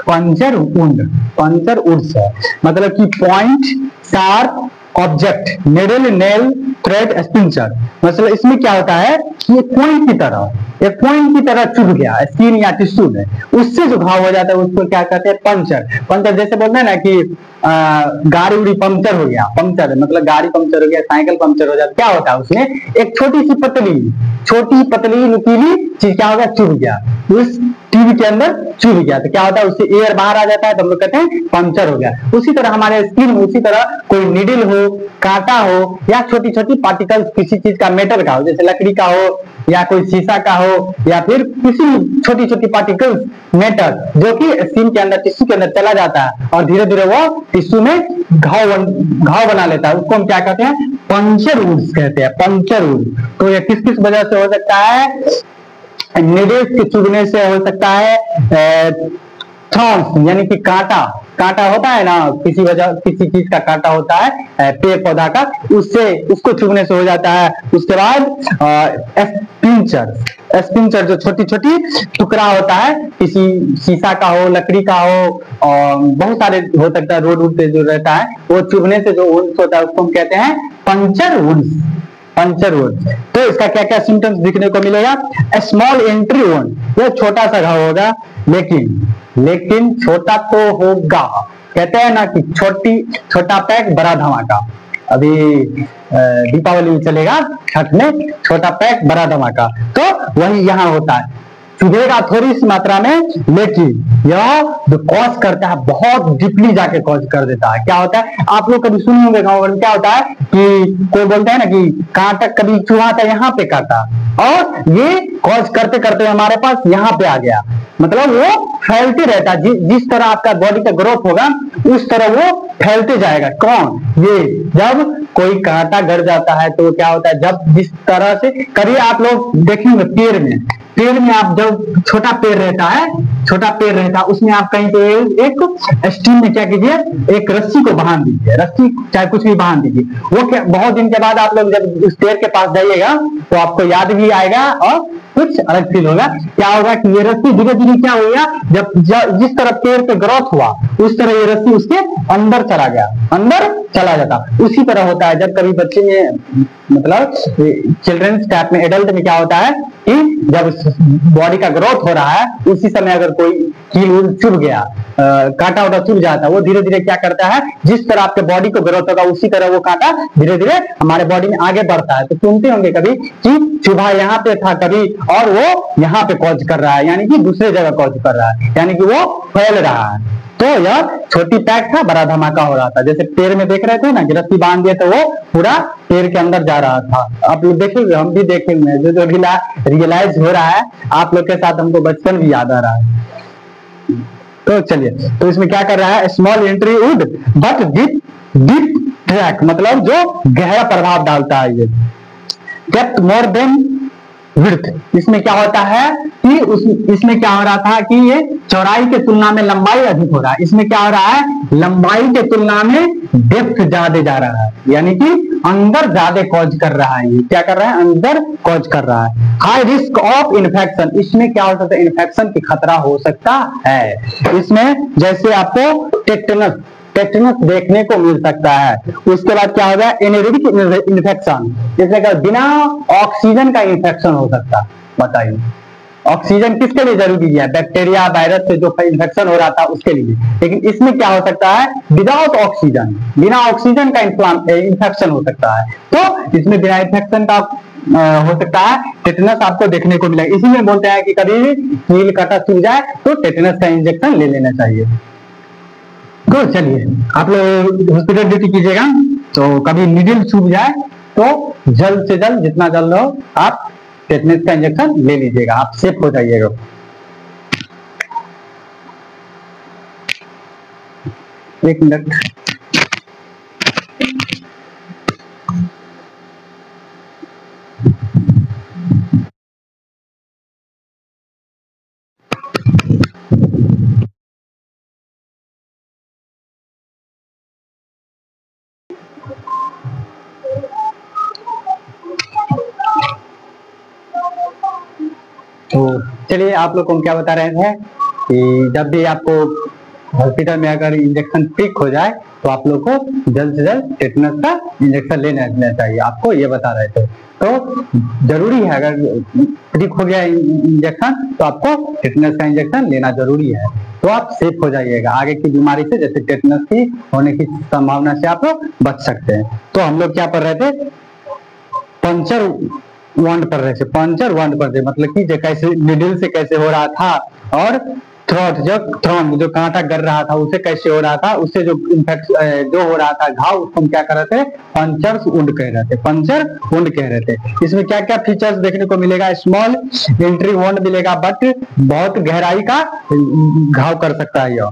S1: puncture wound, puncture woods है, मतलब कि point sharp object needle nail thread स्पिंचर, मतलब इसमें क्या होता है कि एक पॉइंट की तरह चुभ गया स्किन या टिश्यू में, उससे जो घाव हो जाता है उसको क्या कहते हैं पंचर। जैसे बोलते हैं ना कि गाड़ी उड़ी पंक्चर हो गया, पंक्चर मतलब गाड़ी पंक्चर हो गया, साइकिल पंक्चर हो जाता, क्या होता है उसमें एक छोटी पतली नुकीली चीज क्या होगा, चुभ गया, उस ट्यूब के अंदर चुभ गया, तो क्या होता है उससे एयर बाहर आ जाता है, तो हम लोग कहते हैं पंक्चर हो गया। उसी तरह हमारे स्किन में उसी तरह कोई नीडल हो, कांटा हो या छोटी छोटी पार्टिकल्स किसी चीज का, मेटल का हो, जैसे लकड़ी का हो या कोई शीशा का हो या फिर किसी छोटी छोटी पार्टिकल्स मेटल जो कि स्किन के अंदर टिश्यू के अंदर चला जाता है और धीरे धीरे वो टिश्यू में घाव बना लेता है, उसको हम क्या कहते हैं पंक्चर वुंड्स कहते हैं, पंक्चर वुंड। तो ये किस किस वजह से हो सकता है, निडल्स के चुभने से हो सकता है, थॉर्न्स यानी कि कांटा होता है ना, किसी चीज का कांटा होता है पेड़ पौधा का, उसको चुभने से हो जाता है। उसके बाद स्पिंचर जो छोटी छोटी टुकड़ा होता है, किसी शीशा का हो, लकड़ी का हो, और बहुत सारे हो सकता है, रोड पे जो रहता है वो चुभने से जो वुंड्स होता है उसको हम कहते हैं पंक्चर वुंड्स। तो इसका क्या क्या सिम्टम्स दिखने को मिलेगा, स्मॉल एंट्री वुंड, यह छोटा सा घाव होगा, लेकिन छोटा तो होगा, कहते हैं ना कि छोटा पैक बड़ा धमाका। अभी दीपावली चलेगा, छठ में छोटा पैक बड़ा धमाका, तो वही यहाँ होता है, चुभेगा थोड़ी सी मात्रा में, लेकिन यह जो कॉज करता है बहुत डीपली जाके कॉज कर देता है। क्या होता है, आप लोग कभी सुने होंगे गाँव में क्या होता है कि कोई बोलता है ना कि कांटा कभी चुहा था यहाँ पे काटा, और ये कॉज करते करते हमारे पास यहाँ पे आ गया, मतलब वो फैलते रहता है, जिस तरह आपका बॉडी का ग्रोथ होगा उस तरह वो फैलते जाएगा। कौन ये, जब कोई कांटा गड़ जाता है तो क्या होता है, जब जिस तरह से करिए आप लोग देखेंगे पेड़ में आप जब छोटा पेड़ रहता है उसमें आप कहीं पे एक स्टीम में क्या कीजिए, एक रस्सी को बांध दीजिए, रस्सी चाहे कुछ भी बांध दीजिए, वो क्या बहुत दिन के बाद आप लोग जब उस पेड़ के पास जाइएगा तो आपको याद भी आएगा और कुछ अलग फील होगा। क्या होगा कि ये रस्सी धीरे धीरे क्या होगा, जब जिस तरह पेड़ पे ग्रोथ हुआ उस तरह ये रस्सी उसके अंदर चला जाता। उसी तरह होता है जब कभी बच्चे में मतलब चिल्ड्रंस टाइप में, एडल्ट में क्या होता है कि जब बॉडी का ग्रोथ हो रहा है उसी समय अगर कोई कील चुभ गया, कांटा वाटा चुभ जाता है, वो धीरे धीरे क्या करता है, जिस तरह आपके बॉडी को ग्रोथ होगा उसी तरह वो कांटा धीरे धीरे हमारे बॉडी में आगे बढ़ता है। तो सुनते होंगे कभी कि चुभा यहाँ पे था कभी और वो यहाँ पे कॉज कर रहा है, यानी कि दूसरे जगह कॉज कर रहा है, यानी कि वो फैल रहा है। तो यह छोटी पैक था, बड़ा धमाका हो रहा था। जैसे पेड़ में देख रहे थे ना कि रस्सी बांध दिए तो वो पूरा पेड़ के अंदर जा रहा था। आप लोग देखेंगे, हम भी देखेंगे, जो रियलाइज हो रहा है आप लोग के साथ, हमको बचपन भी याद आ रहा है। तो चलिए, तो इसमें क्या कर रहा है, small entry would but deep track, मतलब जो गहरा प्रभाव डालता है, ये डेप्थ मोर देन विड्थ। इसमें क्या होता है कि इसमें क्या हो रहा था कि ये चौड़ाई के तुलना में लंबाई अधिक हो रहा है, इसमें क्या हो रहा है, लंबाई के तुलना में डेप्थ ज्यादा जा रहा है, यानी कि अंदर ज्यादा कॉज कर रहा है। ये क्या कर रहा है, अंदर कॉज कर रहा है। हाई रिस्क ऑफ इन्फेक्शन, इसमें क्या हो सकता है, इन्फेक्शन की खतरा हो सकता है। इसमें जैसे आपको टेटनस देखने को मिल सकता है। उसके बाद क्या होगा, एनेरोबिक इन्फेक्शन, जैसे कि बिना ऑक्सीजन का इन्फेक्शन हो सकता है। बताइए ऑक्सीजन किसके लिए जरूरी है, बैक्टीरिया वायरस से जो इन्फेक्शन हो रहा था उसके लिए, लेकिन इसमें क्या हो सकता है, विदाउट ऑक्सीजन, बिना ऑक्सीजन का इन्फेक्शन हो सकता है। तो इसमें बिना इन्फेक्शन का हो सकता है टेटनस आपको देखने को मिलेगा। इसीलिए बोलते हैं कि कभी भी कील कांटा चुभ जाए तो टेटनस का इंजेक्शन ले लेना चाहिए। तो चलिए, आप लोग हॉस्पिटल ड्यूटी कीजिएगा, तो कभी नीडल चुभ जाए तो जल्द से जल्द जितना जल्द हो आप टेटनस का इंजेक्शन ले लीजिएगा, आप सेफ हो जाइएगा। एक मिनट, तो चलिए, आप लोग को हम क्या बता रहे थे कि जब भी आपको हॉस्पिटल में अगर इंजेक्शन पिक हो जाए तो आप लोग को जल्द से जल्द टेटनस का इंजेक्शन लेना चाहिए, आपको ये बता रहे थे। तो जरूरी है, अगर ठीक हो गया इंजेक्शन तो आपको टेटनस का इंजेक्शन लेना जरूरी है, तो आप सेफ हो जाइएगा आगे की बीमारी से, जैसे टेटनस की होने की संभावना से आप बच सकते हैं। तो हम लोग क्या पढ़ रहे थे, पंचर वंड पढ़ रहे थे, पंचर वंड पढ़ रहे, मतलब कि कैसे निडल से कैसे हो रहा था, और थ्रॉट जो कांटा गर रहा था उसे कैसे हो रहा था, उससे जो जो हो रहा था घाव, उसको हम क्या कर रहे थे, पंचर वुंड कह रहे थे, पंचर वुंड कह रहे थे। इसमें क्या क्या फीचर्स देखने को मिलेगा, स्मॉल एंट्री वुंड मिलेगा, बट बहुत गहराई का घाव कर सकता है यह।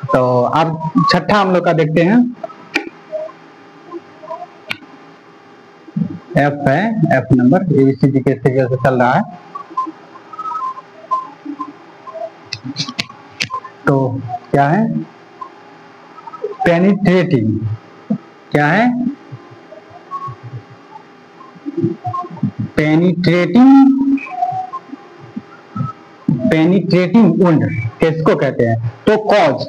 S1: तो अब छठा हम लोग का देखते हैं, एफ है, एफ नंबर ABCD के सीरियल से चल रहा है। तो क्या है, पेनिट्रेटिंग, क्या है, पेनिट्रेटिंग वुंड किसको कहते हैं, तो कॉज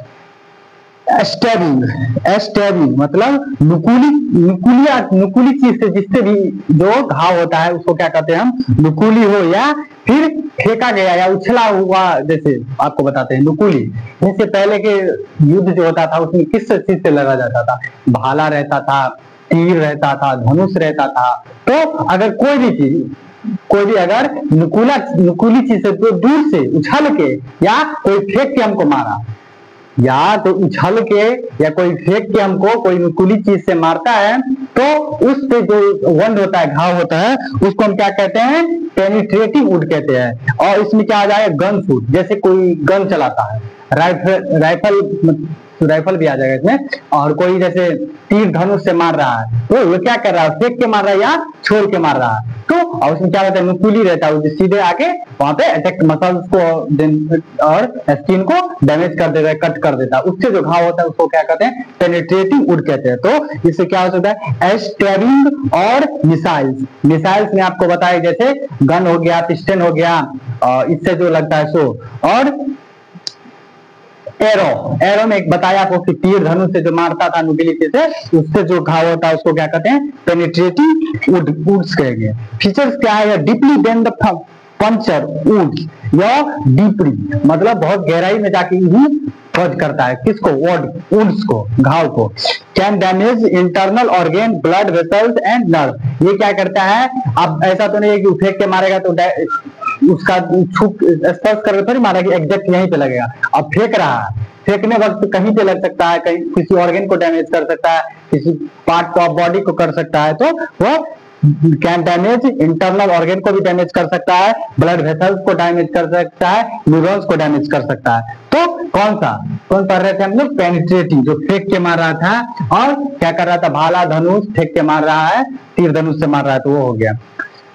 S1: स्टैबिंग मतलब नुकीली चीज से, जिससे भी जो घाव होता है उसको क्या कहते हैं हम, नुकीली हो या फिर फेंका गया या उछला हुआ, जैसे आपको बताते हैं नुकीली। इससे पहले के युद्ध जो होता था उसमें किस चीज से लड़ा जाता था, भाला रहता था, तीर रहता था, धनुष रहता था। तो अगर कोई भी अगर नुकीली चीज से, तो दूर से उछल के या कोई फेंक के हमको मारा, या तो उछल के या कोई फेंक के हमको कोई नुकीली चीज से मारता है, तो उस पे जो वंड होता है, घाव होता है, उसको हम क्या कहते हैं, पेनिट्रेटिंग वुंड कहते हैं। और इसमें क्या आ जाएगा, गन शूट, जैसे कोई गन चलाता है, राइफल भी आ जाएगा इसमें, और कोई जैसे तीर धनुष से मार रहा है, तो वो क्या कर रहा है, फेंक के मार रहा है या छोड़ के मार रहा है। तो और उसमें क्या रहता है, नुकीली रहता है, सीधे आके वहां पे अटैक मसल्स को और स्किन को डैमेज कर देता है, कट कर देता है, उससे जो घाव होता है उसको क्या कहते हैं, पेनिट्रेटिंग वुंड कहते हैं। तो इससे क्या हो सकता है, स्टैबिंग और मिसाइल्स में आपको बताया, जैसे गन हो गया, पिस्टन हो गया, इससे जो लगता है सो, और एरो में एक बताया आपको कि तीर धनुष से जो मारता था नुकीली चीज से, उससे जो घाव होता है उसको क्या कहते हैं, पेनिट्रेटिंग वुंड्स कहेंगे। फीचर्स क्या है, deeply bend the puncture wounds, या डीपली मतलब बहुत गहराई में जाके ही कट करता है, किसको, वुंड्स को, घाव को। Can damage internal organ, blood vessels and nerve, ये क्या करता है, अब ऐसा तो नहीं है कि फेंक के मारेगा तो उसका छूट स्पर्श करके थोड़ी मारेगा, एग्जैक्ट यहीं पे लगेगा। अब फेंक रहा है, फेंकने वक्त कहीं पे लग सकता है, कहीं किसी ऑर्गन को डैमेज कर सकता है, किसी पार्ट ऑफ बॉडी को कर सकता है, तो वो कैन डैमेज इंटरनल ऑर्गन को भी डैमेज कर सकता है, ब्लड वेसल्स को डैमेज कर सकता है, न्यूरॉन्स को डैमेज कर सकता है। तो कौन पढ़ रहे थे हम लोग, पेनिट्रेटिंग, जो फेंक के मार रहा था, और क्या कर रहा था, भाला धनुष फेंक के मार रहा है, तीर धनुष से मार रहा है, तो वो हो गया।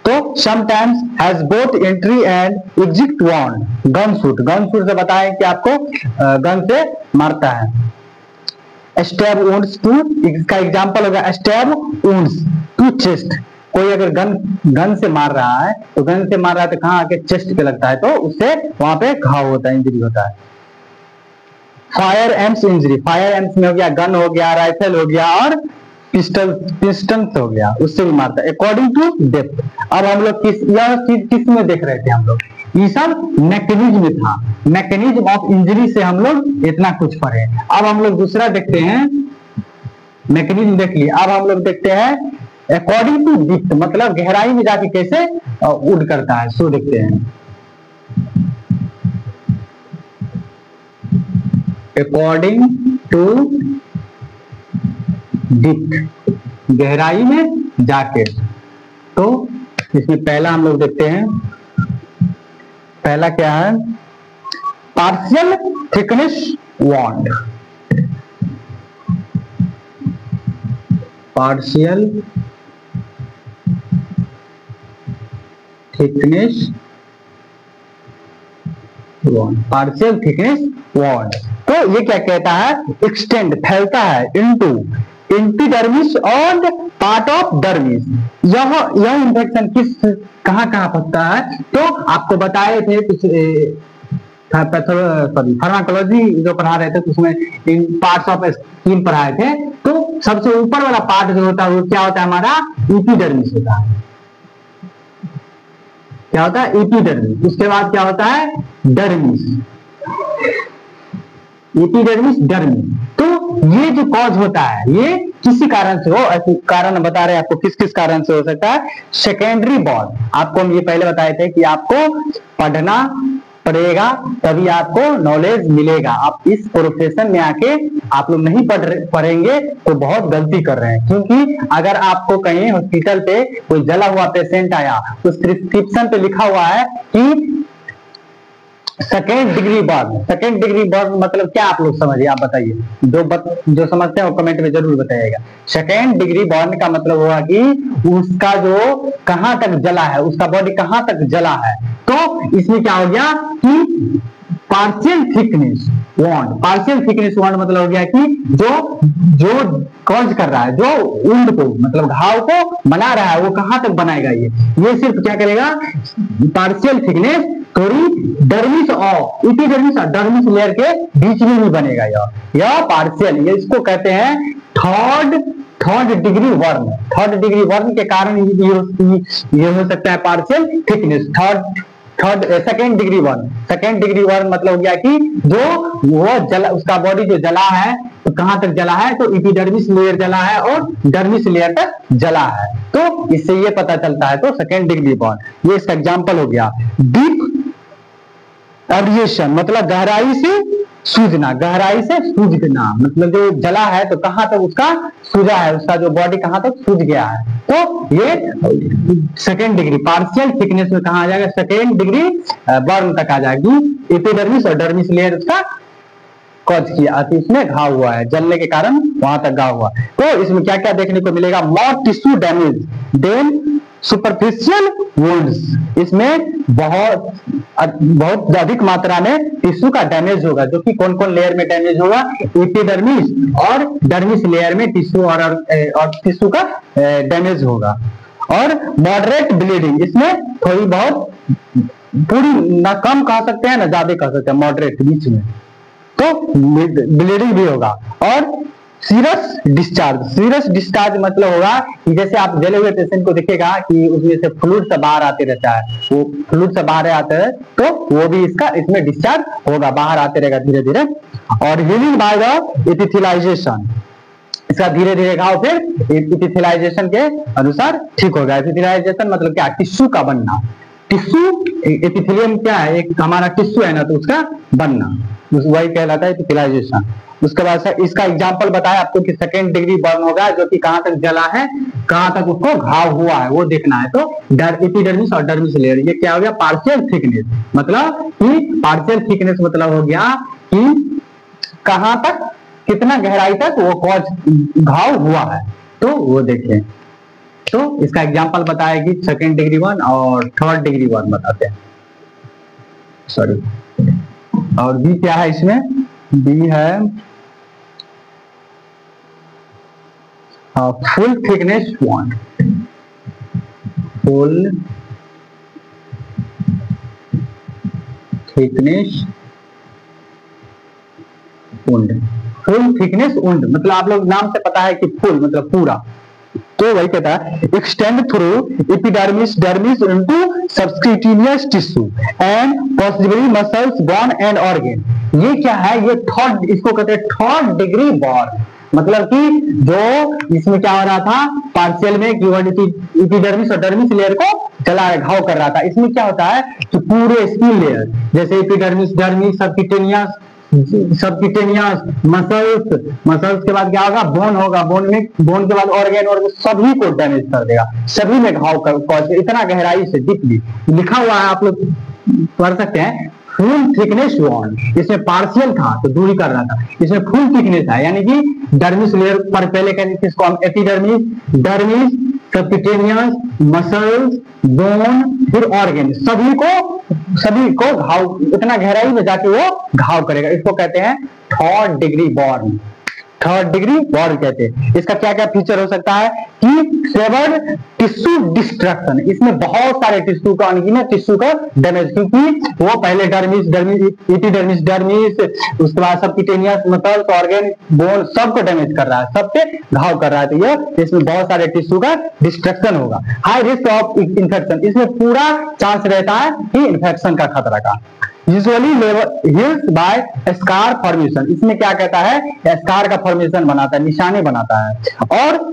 S1: तो sometimes has both entry and exit wound, gun shoot से बताएं कि आपको गन से मारता है। स्टैब वुंड्स टू, इसका एग्जांपल होगा स्टैब वुंड्स टू चेस्ट, कोई अगर गन से मार रहा है, तो गन से मार रहा है तो कहाँ आके चेस्ट पे लगता है, तो उससे वहां पे घाव होता है, इंजरी होता है। Fire AIIMS injury, fire AIIMS में हो गया, गन हो गया, राइफल हो गया, और पिस्टन हो गया, उससे भी मारता है। अकॉर्डिंग टू डेप्थ, अब हम लोग यह चीज किस में देख रहे थे हम लोग, ये सब मैकेनिज्म में था, मैकेनिज्म ऑफ इंजरी से हम लोग इतना कुछ पढ़े। अब हम लोग दूसरा देखते हैं, मैकेनिज्म देख लिए, अब हम लोग देखते हैं अकॉर्डिंग टू डेप्थ, मतलब गहराई में जाके कैसे वुंड करता है, सो देखते हैं। अकॉर्डिंग टू डेप्थ, गहराई में जाके, तो इसमें पहला हम लोग देखते हैं, पहला क्या है, पार्शियल थिकनेस वॉन्ड, पार्शियल थिकनेस वॉन्ड, पार्शियल थिकनेस वॉन्ड। तो ये क्या कहता है, एक्सटेंड, फैलता है, इनटू एपिडर्मिस और पार्ट ऑफ डर्मिस। यह इंफेक्शन कहां फंसता है, तो आपको बताए थे फार्माकोलॉजी जो पढ़ा रहे थे तो उसमें इन पार्ट्स ऑफ स्किन पढ़ाए थे। तो सबसे ऊपर वाला पार्ट जो होता है वो क्या होता है, हमारा एपिडर्मिस होता है। क्या होता है, एपिडर्मिस। उसके बाद क्या होता है, डर्मिस, एपिडर्मिस, डर्मिस। तो ये जो कॉज होता है ये किसी कारण से हो, ऐसे कारण बता रहे हैं आपको किस किस कारण से हो सकता है। सेकेंडरी बॉर्न, आपको हम ये पहले बताए थे कि आपको पढ़ना पड़ेगा तभी आपको नॉलेज मिलेगा। आप इस प्रोफेशन में आके आप लोग नहीं पढ़ेंगे तो बहुत गलती कर रहे हैं। क्योंकि अगर आपको कहीं हॉस्पिटल पे कोई जला हुआ पेशेंट आया, उस प्रिस्क्रिप्शन पे लिखा हुआ है कि second degree burn. Second degree burn मतलब क्या, आप लोग समझिए, आप बताइए। जो समझते हैं वो कमेंट में जरूर बताइएगा। सेकेंड डिग्री बर्न का मतलब हुआ कि उसका जो कहां तक जला है, उसका बॉडी कहां तक जला है। तो इसमें क्या हो गया कि पार्शियल थिकनेस वॉन्ड। पार्शियल थिकनेस वॉन्ड मतलब हो गया कि जो कॉज कर रहा है, जो वुंड को मतलब घाव को बना रहा है, वो कहां तक बनाएगा। ये सिर्फ क्या करेगा, पार्शियल थिकनेस थोड़ी डर्मिस और एपिडर्मिस और डर्मिस लेयर के बीच में ही बनेगा। यह पार्शियल, ये इसको कहते हैं third degree burn. Third degree burn के कारण ये हो सकता है partial thickness. Second degree burn. Second degree burn मतलब हो गया कि जो वो जला, उसका बॉडी जो जला है तो कहां तक जला है, तो एपिडर्मिस लेयर जला है और डर्मिस लेयर तक जला है। तो इससे ये पता चलता है। तो सेकेंड डिग्री बर्न, ये इसका एग्जांपल हो गया। डीप एब्रिएशन मतलब गहराई से सूजना, गहराई से सूजना मतलब जो जला है तो कहां तक उसका सूजा है, उसका जो बॉडी कहां तक सूज गया है। तो ये सेकेंड डिग्री पार्शियल थिकनेस में कहा आ जाएगा, सेकेंड डिग्री बर्न तक आ जाएगी। एपिडर्मिस और डर्मिस लेयर उसका कॉज किया, इसमें घाव हुआ है, जलने के कारण वहां तक घाव हुआ। तो इसमें क्या क्या देखने को मिलेगा, more tissue damage then superficial wounds. इसमें बहुत अधिक मात्रा में टिश्यू का डैमेज होगा। जो कि कौन कौन लेयर में डैमेज होगा, एपिडर्मिस और डर्मिस लेयर में टिश्यू और टिश्यू का डैमेज होगा। और मॉडरेट ब्लीडिंग, इसमें थोड़ी बहुत, पूरी ना कम कह सकते हैं ना ज्यादा कह सकते हैं, मॉडरेट बीच में, तो ब्लीडिंग भी होगा। और सीरस डिस्चार्ज, सीरस डिस्चार्ज मतलब होगा कि जैसे आप जले हुए पेशेंट को देखिएगा कि उसमें से फ्लूइड से बाहर आते रहता है, वो फ्लूइड से बाहर आता है तो वो भी इसमें डिस्चार्ज होगा, बाहर आते रहेगा धीरे धीरे। और हीलिंग बाय द एपिथेलाइजेशन, इसका धीरे धीरे घाव फिर एपिथेलाइजेशन के अनुसार ठीक होगा। एपिथेलाइजेशन मतलब क्या, टिश्यू का बनना। टिश्यू एपिथेलियम क्या है, एक हमारा टिश्यू है ना, तो उसका बनना वही कहलाता है एपिथेलाइजेशन। उसके बाद इसका एग्जांपल बताया आपको कि सेकेंड डिग्री बर्न होगा, जो कि कहां तक जला है, कहां तक उसको घाव हुआ है वो देखना है। तो एपिडर्मिस और डर्मिस लेयर, ये क्या हो गया, पार्शियल थिकनेस। मतलब कि पार्शियल थिकनेस मतलब हो गया कि कहां तक, कितना गहराई तक वो कॉज घाव हुआ है, तो वो देखें। तो इसका एग्जांपल बताया कि सेकेंड डिग्री बर्न और थर्ड डिग्री बर्न बताते हैं। सॉरी, और बी क्या है इसमें, बी है full thickness wound. Full thickness wound. Full thickness wound मतलब आप लोग नाम से पता है कि फुल मतलब पूरा, तो वही कहता है extend through epidermis dermis into subcutaneous tissue and possibly muscles bone and organ. ये क्या है, ये थर्ड, इसको कहते हैं थर्ड डिग्री बर्न। मतलब कि जो इसमें क्या हो रहा था पार्शियल में कि एपिडर्मिस और डर्मिस लेयर को जला घाव कर रहा था, इसमें क्या होता है कि पूरे स्किन लेयर जैसे एपिडर्मिस डर्मिस सबक्यूटेनियस मसल्स के बाद क्या होगा, बोन होगा, बोन के बाद ऑर्गन और सभी को डैमेज कर देगा, सभी में घाव कर, इतना गहराई से डीपली लिखा हुआ है, आप लोग पढ़ सकते हैं। फुल थिकनेस वॉन्ड, इसमें पार्शियल था तो दूरी कर रहा था, इसमें फुल थिकनेस है, यानी कि डर्मिस लेयर पर पहले कहते इसको हम epidermis dermis subcutaneous muscles bone फिर ऑर्गन, सभी को घाव, इतना गहराई में जाके वो घाव करेगा, इसको कहते हैं third degree burn. Third degree born कहते हैं। इसका क्या क्या फीचर हो सकता है कि सेवर्ड टिश्यू डिस्ट्रक्शन, इसमें बहुत सारे टिश्यू का टिश्यू का डैमेज, क्योंकि वो पहले डर्मिस एपिडर्मिस डर्मिस उसके बाद सबक्यूटेनियस मसल्स ऑर्गन बोन सबको डैमेज कर रहा है, सब पे घाव कर रहा है। तो ये इसमें बहुत सारे टिश्यू का डिस्ट्रक्शन होगा। हाई रिस्क ऑफ इन्फेक्शन, इसमें पूरा चांस रहता है कि इन्फेक्शन का खतरा का। Usually heals by scar formation, इसमें क्या कहता है स्कार का फॉर्मेशन बनाता है, निशाने बनाता है। और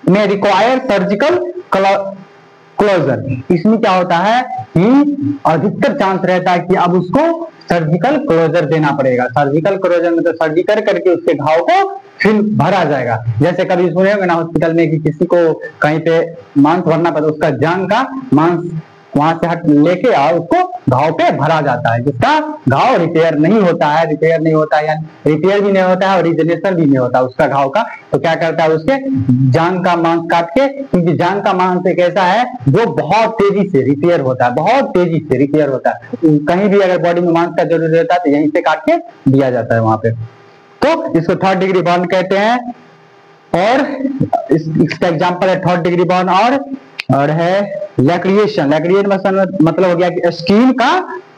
S1: में रिक्वायर सर्जिकल क्लोजर, इसमें क्या होता है कि अधिकतर चांस रहता है कि अब उसको सर्जिकल क्लोजर देना पड़ेगा। सर्जिकल क्लोजर मतलब सर्जिकल करके उसके घाव को फिर भरा जाएगा। जैसे कभी सुने होंगे ना हॉस्पिटल में कि किसी को कहीं पे मांस भरना पड़ता है, उसका जांग का मांस वहां से हट लेके और उसको घाव पे भरा जाता है, जिसका घाव रिपेयर नहीं होता है, रिपेयर भी नहीं होता है और रिजनेशन भी नहीं होता उसका घाव का। तो क्या करता है उसके जांग का मांस काट के, क्योंकि जांग का मांस एक ऐसा है जो बहुत तेजी से रिपेयर होता है, बहुत तेजी से रिपेयर होता है। कहीं भी अगर बॉडी में मांस का जरूरत रहता है तो यहीं से काट के दिया जाता है वहां पे। तो इसको थर्ड डिग्री बर्न कहते हैं। और इसका एग्जाम्पल है थर्ड डिग्री बर्न और है लैक्रिएशन। लैक्रिएशन मतलब हो गया कि स्किन का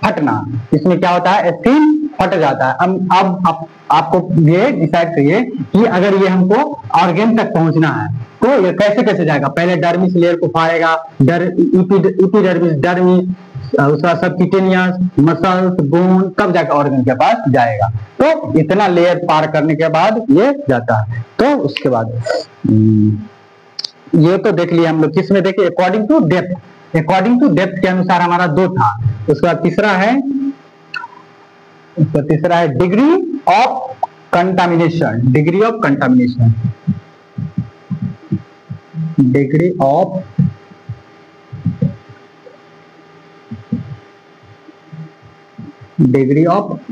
S1: फटना। इसमें क्या होता है स्किन फट जाता है। अब आपको ये डिसाइड करिए कि अगर ये हमको ऑर्गन तक पहुंचना है तो ये कैसे कैसे जाएगा। पहले डर्मिस लेयर को फाड़ेगा, एपिडर्मिस डर्मिस, उसका सबक्यूटेनियस मसल्स बोन, तब जाकर ऑर्गन के पास जाएगा। तो इतना लेयर पार करने के बाद ये जाता है। तो उसके बाद ये तो देख लिया हम लोग, किसमें देखिए according to depth, according to depth के अनुसार हमारा 2 था। उसका तीसरा है degree of contamination. Degree of contamination, degree of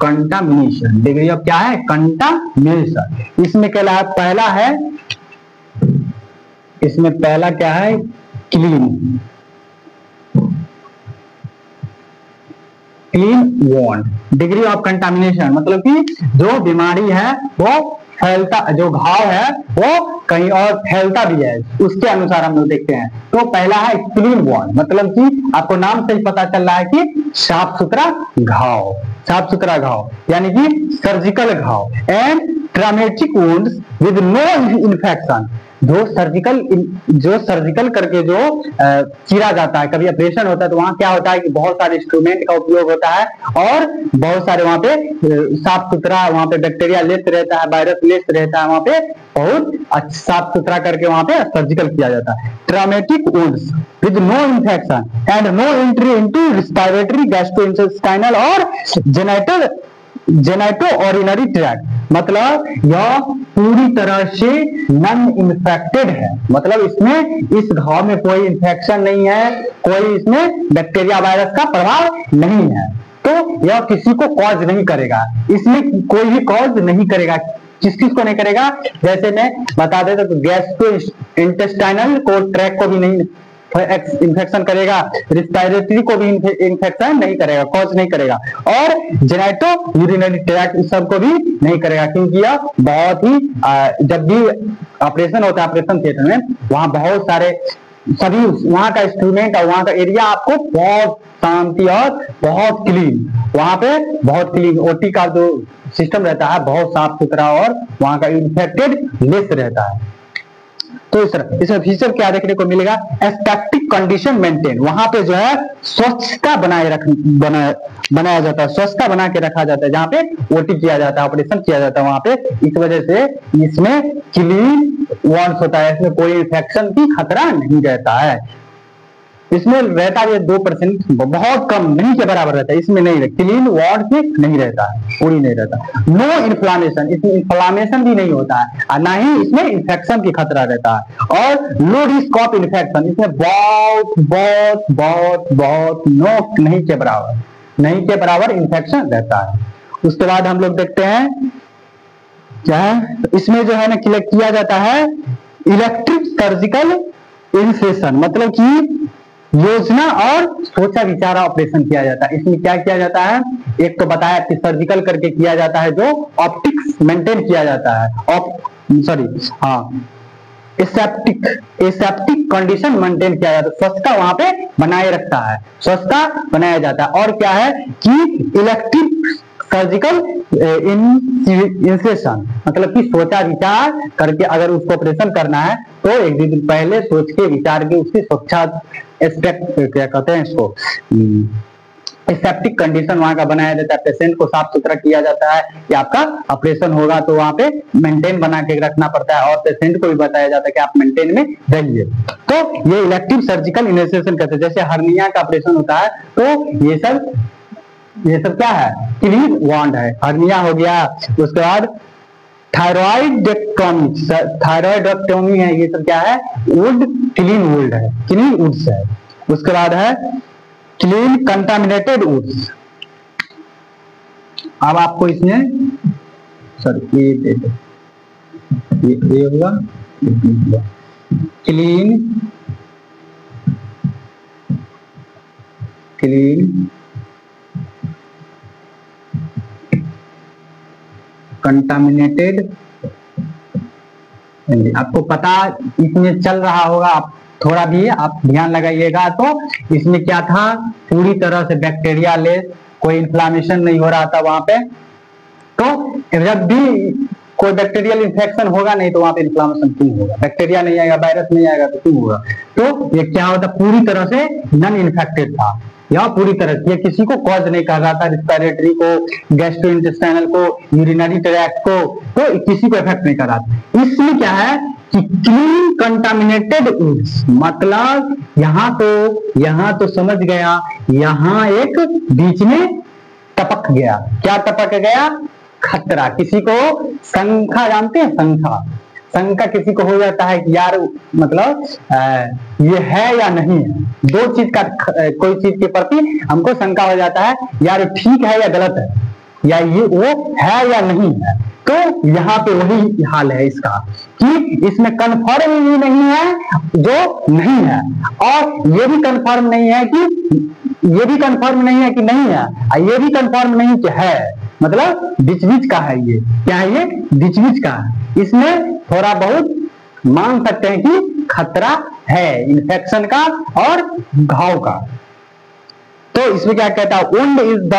S1: contamination, degree of क्या है कंटामिनेशन। इसमें क्या पहला है, इसमें पहला क्या है clean wound. Degree of contamination मतलब कि जो बीमारी है वो फैलता, जो घाव है वो कहीं और फैलता भी है, उसके अनुसार हम लोग देखते हैं। तो पहला है क्लीन वॉन्ड, मतलब कि आपको नाम से ही पता चल रहा है कि साफ सुथरा घाव, साफ सुथरा घाव यानी कि सर्जिकल घाव। And traumatic wounds with no infection, जो सर्जिकल करके जो चीरा जाता है, कभी ऑपरेशन होता है तो वहां क्या होता है कि बहुत सारे इंस्ट्रूमेंट का उपयोग होता है और बहुत सारे वहां पे साफ सुथरा, वहां पे बैक्टीरिया लेस रहता है, वायरस लेस रहता है, वहां पे बहुत अच्छा साफ सुथरा करके वहां पे सर्जिकल किया जाता है। Traumatic wounds with no infection and no entry into respiratory gastrointestinal or genitourinary tract, मतलब यह पूरी तरह से नॉन इन्फेक्टेड है, मतलब इसमें इस घाव में कोई इन्फेक्शन नहीं है, कोई इसमें बैक्टीरिया वायरस का प्रभाव नहीं है। तो यह किसी को कॉज नहीं करेगा, इसमें कोई भी कॉज नहीं करेगा। किस चीज को नहीं करेगा, जैसे मैं बता देता तो गैस्ट्रोइंटेस्टाइनल को ट्रैक को भी नहीं इन्फेक्शन करेगा, रिस्पायरेटरी को भी इन्फेक्शन नहीं करेगा, कॉज नहीं करेगा, और जेनाइटो यूरिनरी ट्रैक्ट इस सब को भी नहीं करेगा, क्योंकि यह बहुत ही जब भी ऑपरेशन होता है ऑपरेशन थिएटर में, वहां बहुत सारे सभी वहां का इंस्ट्रूमेंट और वहां का एरिया आपको बहुत शांति और बहुत क्लीन, वहां पे बहुत क्लीन ओटी का जो सिस्टम रहता है बहुत साफ सुथरा और वहां का इन्फेक्टेड लेस रहता है। तो इसमें फीचर क्या देखने को मिलेगा, एस्पेक्टिक कंडीशन मेंटेन, वहां पे जो है स्वच्छता बनाया जाता है, स्वच्छता बना के रखा जाता है, जहां पे ओटी किया जाता है, ऑपरेशन किया जाता है वहां पे। इस वजह से इसमें क्लीन वॉन्ड्स होता है, इसमें कोई इन्फेक्शन की खतरा नहीं रहता है। इसमें रहता है 2%, बहुत कम, नहीं के बराबर रहता है, इसमें नहीं रहता, क्लीन वॉन्ड से नहीं रहता है, पूरी नहीं रहता। नो इन्फ्लामेशन, इसमें इन्फ्लामेशन भी नहीं होता है और ना ही इसमें इन्फेक्शन की खतरा रहता है। और लो रिस्क ऑफ इन्फेक्शन, इसमें बहुत बहुत बहुत बहुत नहीं के बराबर इन्फेक्शन रहता है। उसके बाद हम लोग देखते हैं क्या है, इसमें जो है ना किया जाता है इलेक्ट्रिक सर्जिकल इंसेशन, मतलब कि योजना और सोचा विचारा ऑपरेशन किया जाता है। इसमें क्या किया जाता है, एक तो बताया कि सर्जिकल करके किया जाता है, जो ऑप्टिक्स मेंटेन किया जाता है, एसेप्टिक कंडीशन मेंटेन किया जाता है, स्वच्छता वहां पे बनाए रखता है, स्वच्छता बनाया जाता है। और क्या है कि इलेक्टिव सर्जिकल इंसेशन, मतलब कि सोचा विचार करके अगर उसको ऑपरेशन करना है तो एक दिन पहले सोच के विचार के उसकी सुरक्षा एस्पेक्ट क्या कहते हैं इसको, एसेप्टिक कंडीशन वहां का बनाया जाता है, पेशेंट को साफ सुथरा किया जाता है कि आपका ऑपरेशन होगा तो वहां पे मेंटेन बना के रखना पड़ता है, और पेशेंट को भी बताया जाता है कि आप मेंटेन में रहिए। तो ये इलेक्टिव सर्जिकल इनिशिएशन कहते हैं। जैसे हर्निया का ऑपरेशन होता है तो ये सब क्या है, क्लीन वांड है, हर्निया हो गया। उसके बाद थायरॉइडेक्टोमी है, ये सब क्या है, वुड क्लीन वुड है, क्लीन वुड्स है। उसके बाद है क्लीन कंटामिनेटेड वुड्स। अब आपको इसमें सर ये दे दो, ये होगा क्लीन कंटामिनेटेड, आपको पता इसमें चल रहा होगा, आप थोड़ा भी आप ध्यान लगाइएगा। तो इसमें क्या था, पूरी तरह से बैक्टीरिया लेस, कोई इन्फ्लामेशन नहीं हो रहा था वहां पे। तो जब भी कोई बैक्टीरियल इन्फेक्शन होगा नहीं तो वहां पे इन्फ्लामेशन क्यों होगा, बैक्टीरिया नहीं आएगा, वायरस नहीं आएगा तो क्यों होगा। तो ये क्या होता, पूरी तरह से नॉन इन्फेक्टेड था, या पूरी तरह से ये किसी को कॉज नहीं कर रहा था, रिस्पिरेटरी को, गैस्ट्रोइंटेस्टाइनल को, यूरिनरी ट्रैक्ट को, तो किसी को इफेक्ट नहीं कर रहा था। इसमें क्या है कि क्लीन कंटामिनेटेड वुड्स, मतलब यहाँ तो समझ गया, यहाँ एक बीच में टपक गया, क्या टपक गया, खतरा। किसी को शंका, जानते हैं शंका किसी को हो जाता है कि यार मतलब ये है या नहीं है, दो चीज का, कोई चीज के प्रति हमको शंका हो जाता है, यार ठीक है या गलत है, या ये वो है या नहीं है। तो यहाँ पे वही हाल है इसका कि इसमें कंफर्म ही नहीं है जो नहीं है, और ये भी कंफर्म नहीं है कि नहीं है, और ये भी कंफर्म नहीं कि है, मतलब बीच बीच का है। ये क्या है, ये बीच बीच का है। इसमें थोड़ा बहुत मान सकते हैं कि खतरा है इन्फेक्शन का और घाव का। तो इसमें क्या कहता है, wound is the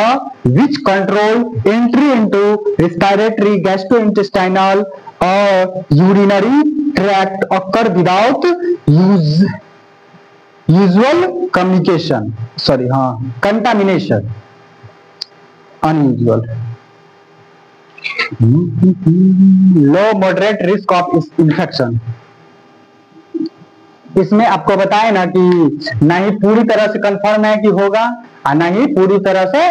S1: which control entry into respiratory, gastrointestinal और urinary tract occur without usual communication, contamination, unusual, low moderate risk of infection. इसमें आपको बताए ना कि ना ही पूरी तरह से कंफर्म है कि होगा और ना ही पूरी तरह से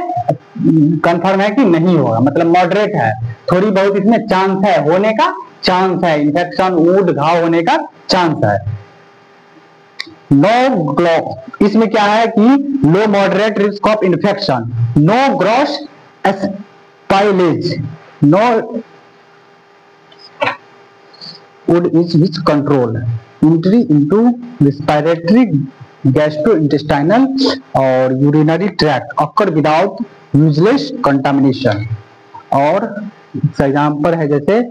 S1: कंफर्म है कि नहीं होगा, मतलब मॉडरेट है, थोड़ी बहुत इसमें चांस है, होने का चांस है, इन्फेक्शन, वुंड, घाव होने का चांस है। नो ग्लॉस, इसमें क्या है कि low moderate risk of infection, no gross spillage, no wound is which control entry into respiratory, gastrointestinal और urinary tract occur without useless contamination. और एग्जाम्पल है जैसे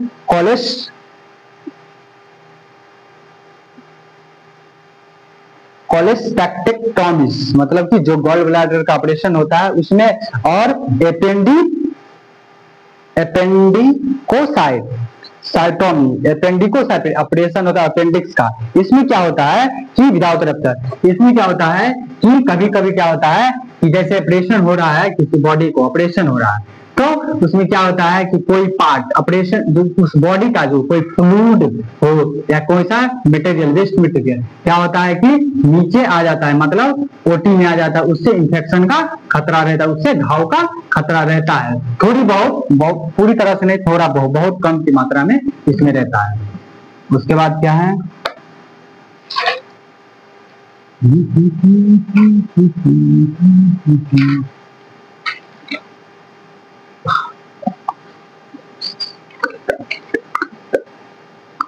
S1: कोलेस्टेक्टोमिस, मतलब कि जो गॉल ब्लैडर का ऑपरेशन होता है उसमें, और एपेंडिकोसाइट ऑपरेशन होता है अपेंडिक्स का। इसमें क्या होता है कि विदाउट रप्चर, इसमें क्या होता है कि कभी कभी क्या होता है कि जैसे ऑपरेशन हो रहा है, किसी बॉडी को ऑपरेशन हो रहा है, तो उसमें क्या होता है कि कोई पार्ट ऑपरेशन, जो उस बॉडी का जो कोई फ्लूइड हो या कोई सा मटेरियल, वेस्ट मटेरियल, क्या होता है कि नीचे आ जाता है, मतलब ओटी में आ जाता है, उससे इंफेक्शन का खतरा रहता है, उससे घाव का खतरा रहता है, थोड़ी बहुत पूरी तरह से नहीं, थोड़ा बहुत कम की मात्रा में इसमें रहता है। उसके बाद क्या है,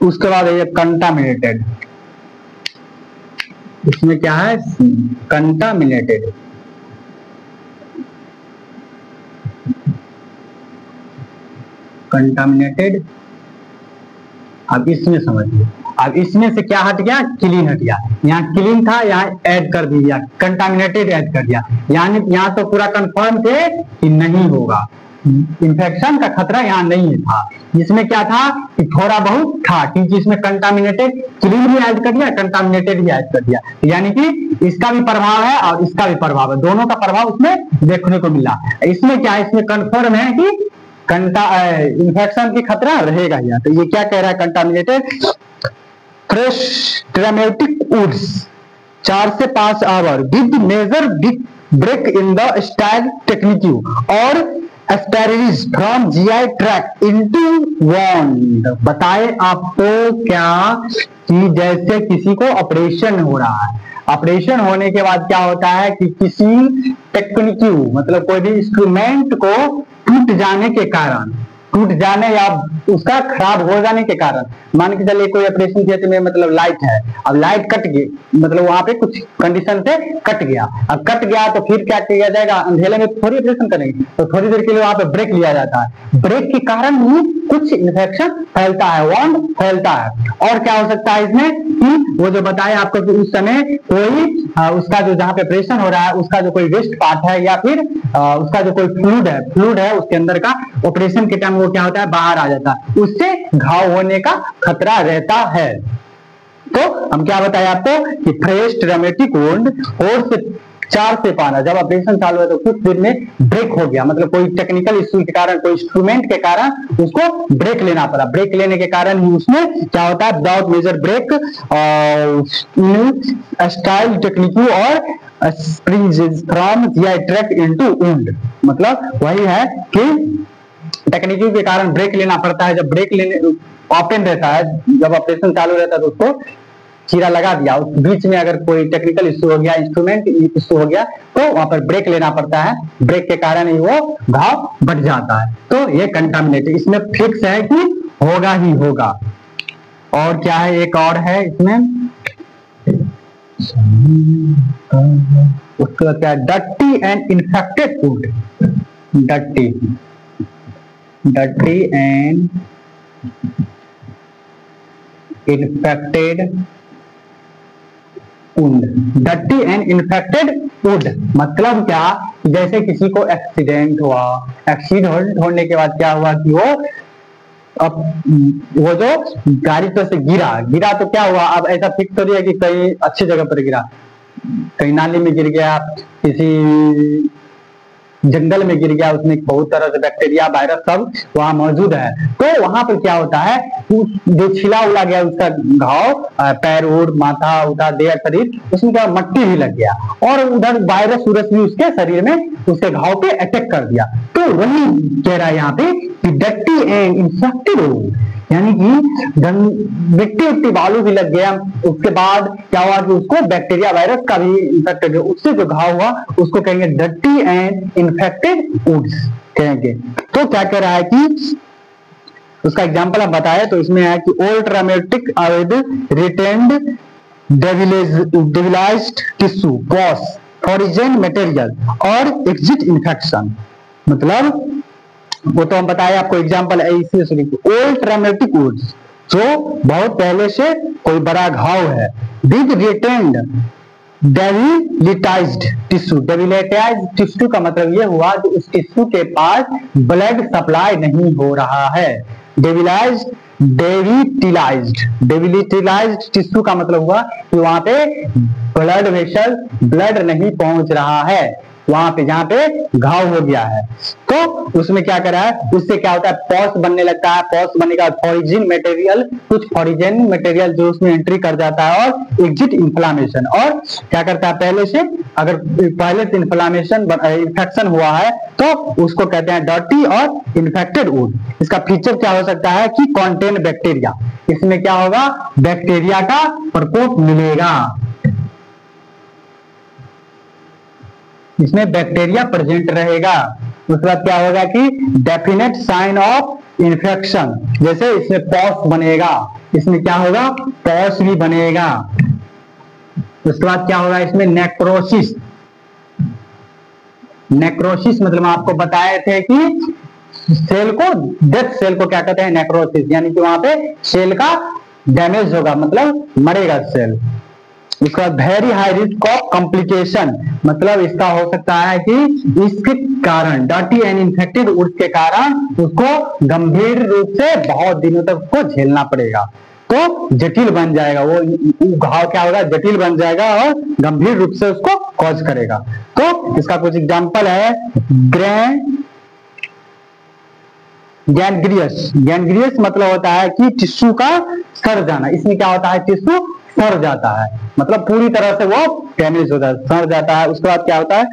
S1: उसके बाद ये कंटामिनेटेड, इसमें क्या है, कंटामिनेटेड। कंटामिनेटेड। अब इसमें समझिए, अब इसमें से क्या हट गया, क्लीन हट गया। यहाँ क्लीन था, यहाँ ऐड कर दिया, कंटामिनेटेड ऐड कर दिया, यानी यहाँ तो पूरा कंफर्म थे कि नहीं होगा, इन्फेक्शन का खतरा यहाँ नहीं था। इसमें क्या था कि थोड़ा बहुत था, क्योंकि इसमें कंटामिनेटेड, क्लीन भी ऐड कर दिया, कंटामिनेटेड भी ऐड कर दिया, यानी कि इसका भी प्रभाव है और इसका भी प्रभाव है, दोनों का प्रभाव उसमें देखने को मिला। इसमें क्या है, इसमें कंफर्म है कि इन्फेक्शन की खतरा रहेगा यहाँ। तो ये क्या कह रहा है, कंटामिनेटेड फ्रेश ट्रामेटिक वुड्स 4 से 5 hour with major break in the style technique और एस्पेरिस from GI tract into wound. बताए आपको क्या कि जैसे किसी को ऑपरेशन हो रहा है, ऑपरेशन होने के बाद क्या होता है कि किसी टेक्निक मतलब कोई भी इंस्ट्रूमेंट को टूट जाने के कारण, टूट जाने या उसका खराब हो जाने के कारण, मान के चलिए कोई ऑपरेशन किया में मतलब लाइट है, अब लाइट कट गई, मतलब वहां पे कुछ कंडीशन से कट गया, अब कट गया तो फिर क्या किया जाएगा, अंधेरे में थोड़ी ऑपरेशन करेंगे, तो थोड़ी देर के लिए वहां पे ब्रेक लिया जाता है, ब्रेक के कारण ही कुछ इन्फेक्शन फैलता है, वॉन्ड फैलता है। और क्या हो सकता है इसमें कि वो जो बताया आपको कि उस समय कोई उसका जो जहाँ पे ऑपरेशन हो रहा है उसका जो कोई वेस्ट पार्ट है या फिर उसका जो कोई फ्लूइड है उसके अंदर का, ऑपरेशन के टाइम वो क्या होता है, बाहर आ जाता है, उससे घाव होने का खतरा रहता है। तो हम क्या बताए आपको कि फ्रेश ट्रॉमेटिक वुंड 4 से 5, जब ऑपरेशन चालू है तो कुछ देर में ब्रेक हो गया, मतलब कोई टेक्निकल इश्यू के कारण, कोई इंस्ट्रूमेंट के कारण उसको ब्रेक लेना पड़ा, ब्रेक लेने के कारण ही उसमें क्या होता है, without major break style technique और springs from GI tract into wound. मतलब वही है कि टेक्निक के कारण ब्रेक लेना पड़ता है, जब ब्रेक लेने ओपन रहता है, जब ऑपरेशन चालू रहता है तो उसको चीरा लगा दिया, उस बीच में अगर कोई टेक्निकल इश्यू हो गया, इंस्ट्रूमेंट इश्यू हो गया, तो वहां पर ब्रेक लेना पड़ता है, ब्रेक के कारण ही वो घाव बढ़ जाता है। तो ये कंटामिनेटेड, इसमें फिक्स है कि होगा ही होगा। और क्या है, एक और है इसमें, उसका क्या, dirty and infected would. Dirty and infected wound. Dirty and infected would मतलब क्या, जैसे किसी को एक्सीडेंट हुआ, एक्सीडेंट होने के बाद क्या हुआ कि वो जो गाड़ी पर से गिरा तो क्या हुआ, अब ऐसा फिक्स हो रही है कि कहीं अच्छी जगह पर गिरा, कहीं नाली में गिर गया, किसी जंगल में गिर गया, उसमें बहुत तरह से बैक्टीरिया वायरस सब वहां मौजूद है, तो वहां पर क्या होता है, जो छिला उला गया उसका घाव, पैर उड़, माथा उठा, देह शरीर, उसमें क्या मट्टी भी लग गया और उधर वायरस भी उसके शरीर में उसके घाव पे अटैक कर दिया। तो वही कह रहा है यहाँ पे कि डर्टी एंड इन्फेक्टेड वुंड, यानी कि मिट्टी बालू भी लग गया, उसके बाद क्या हुआ कि उसको बैक्टीरिया वायरस का भी इन्फेक्ट हो गया, उससे जो घाव हुआ उसको कहेंगे डर्टी एंड इन्फेक्टेड वुंड्स कहेंगे। तो क्या कह रहा है कि उसका एग्जांपल आप बताए, तो इसमें है कि old traumatic retained devitalized tissue pus foreign material और एग्जिट इन्फेक्शन। मतलब वो तो हम बताए आपको एग्जांपल है, ओल्ड ट्रॉमेटिक वुड्स, जो बहुत पहले से कोई बड़ा घाव है, विद रिटेन्ड डेविलिटाइज्ड टिश्यू। डेविलिटाइज्ड टिश्यू का मतलब ये हुआ कि उस टिश्यू के पास ब्लड सप्लाई नहीं हो रहा है। डेविलिटाइज्ड टिश्यू का मतलब हुआ कि वहां पे ब्लड वेसल, ब्लड नहीं पहुंच रहा है वहां पे जहां पे घाव हो गया है। तो उसमें क्या करा है, उससे क्या होता है, पॉस बनने लगता है, पॉस बनने का फॉरिजिन मटेरियल, कुछ फॉरिजिन मटेरियल जो उसमें एंट्री कर जाता है, और एग्जिट इन्फ्लामेशन, और क्या करता है, पहले से अगर पहले से इन्फ्लामेशन इन्फेक्शन हुआ है तो उसको कहते हैं डर्टी और इन्फेक्टेड वुंड। इसका फीचर क्या हो सकता है कि कॉन्टेन बैक्टीरिया, इसमें क्या होगा, बैक्टीरिया का प्रकोप मिलेगा, इसमें बैक्टीरिया प्रेजेंट रहेगा। उसके बाद क्या होगा कि डेफिनेट साइन ऑफ इन्फेक्शन, जैसे इसमें पॉस बनेगा, इसमें क्या होगा, पॉस भी बनेगा, उसके बाद क्या होगा इसमें नेक्रोसिस। नेक्रोसिस मतलब हम आपको बताए थे कि सेल को, डेथ सेल को क्या कहते हैं, नेक्रोसिस, यानी कि वहां पे सेल का डैमेज होगा, मतलब मरेगा सेल। उसका very high risk of complication, मतलब इसका हो सकता है कि इसके कारण डर्टी एंड इन्फेक्टेड वुड के कारण उसको गंभीर रूप से बहुत दिनों तक उसको झेलना पड़ेगा, तो जटिल बन जाएगा वो घाव, क्या होगा, जटिल बन जाएगा और गंभीर रूप से उसको कॉज करेगा। तो इसका कुछ एग्जांपल है गैंग्रियस। गैंग्रियस मतलब होता है कि टिश्यू का सड़ जाना। इसमें क्या होता है, टिश्यू सड़ जाता है, मतलब पूरी तरह से वो डैमेज होता है, सड़ जाता है। उसके बाद क्या होता है,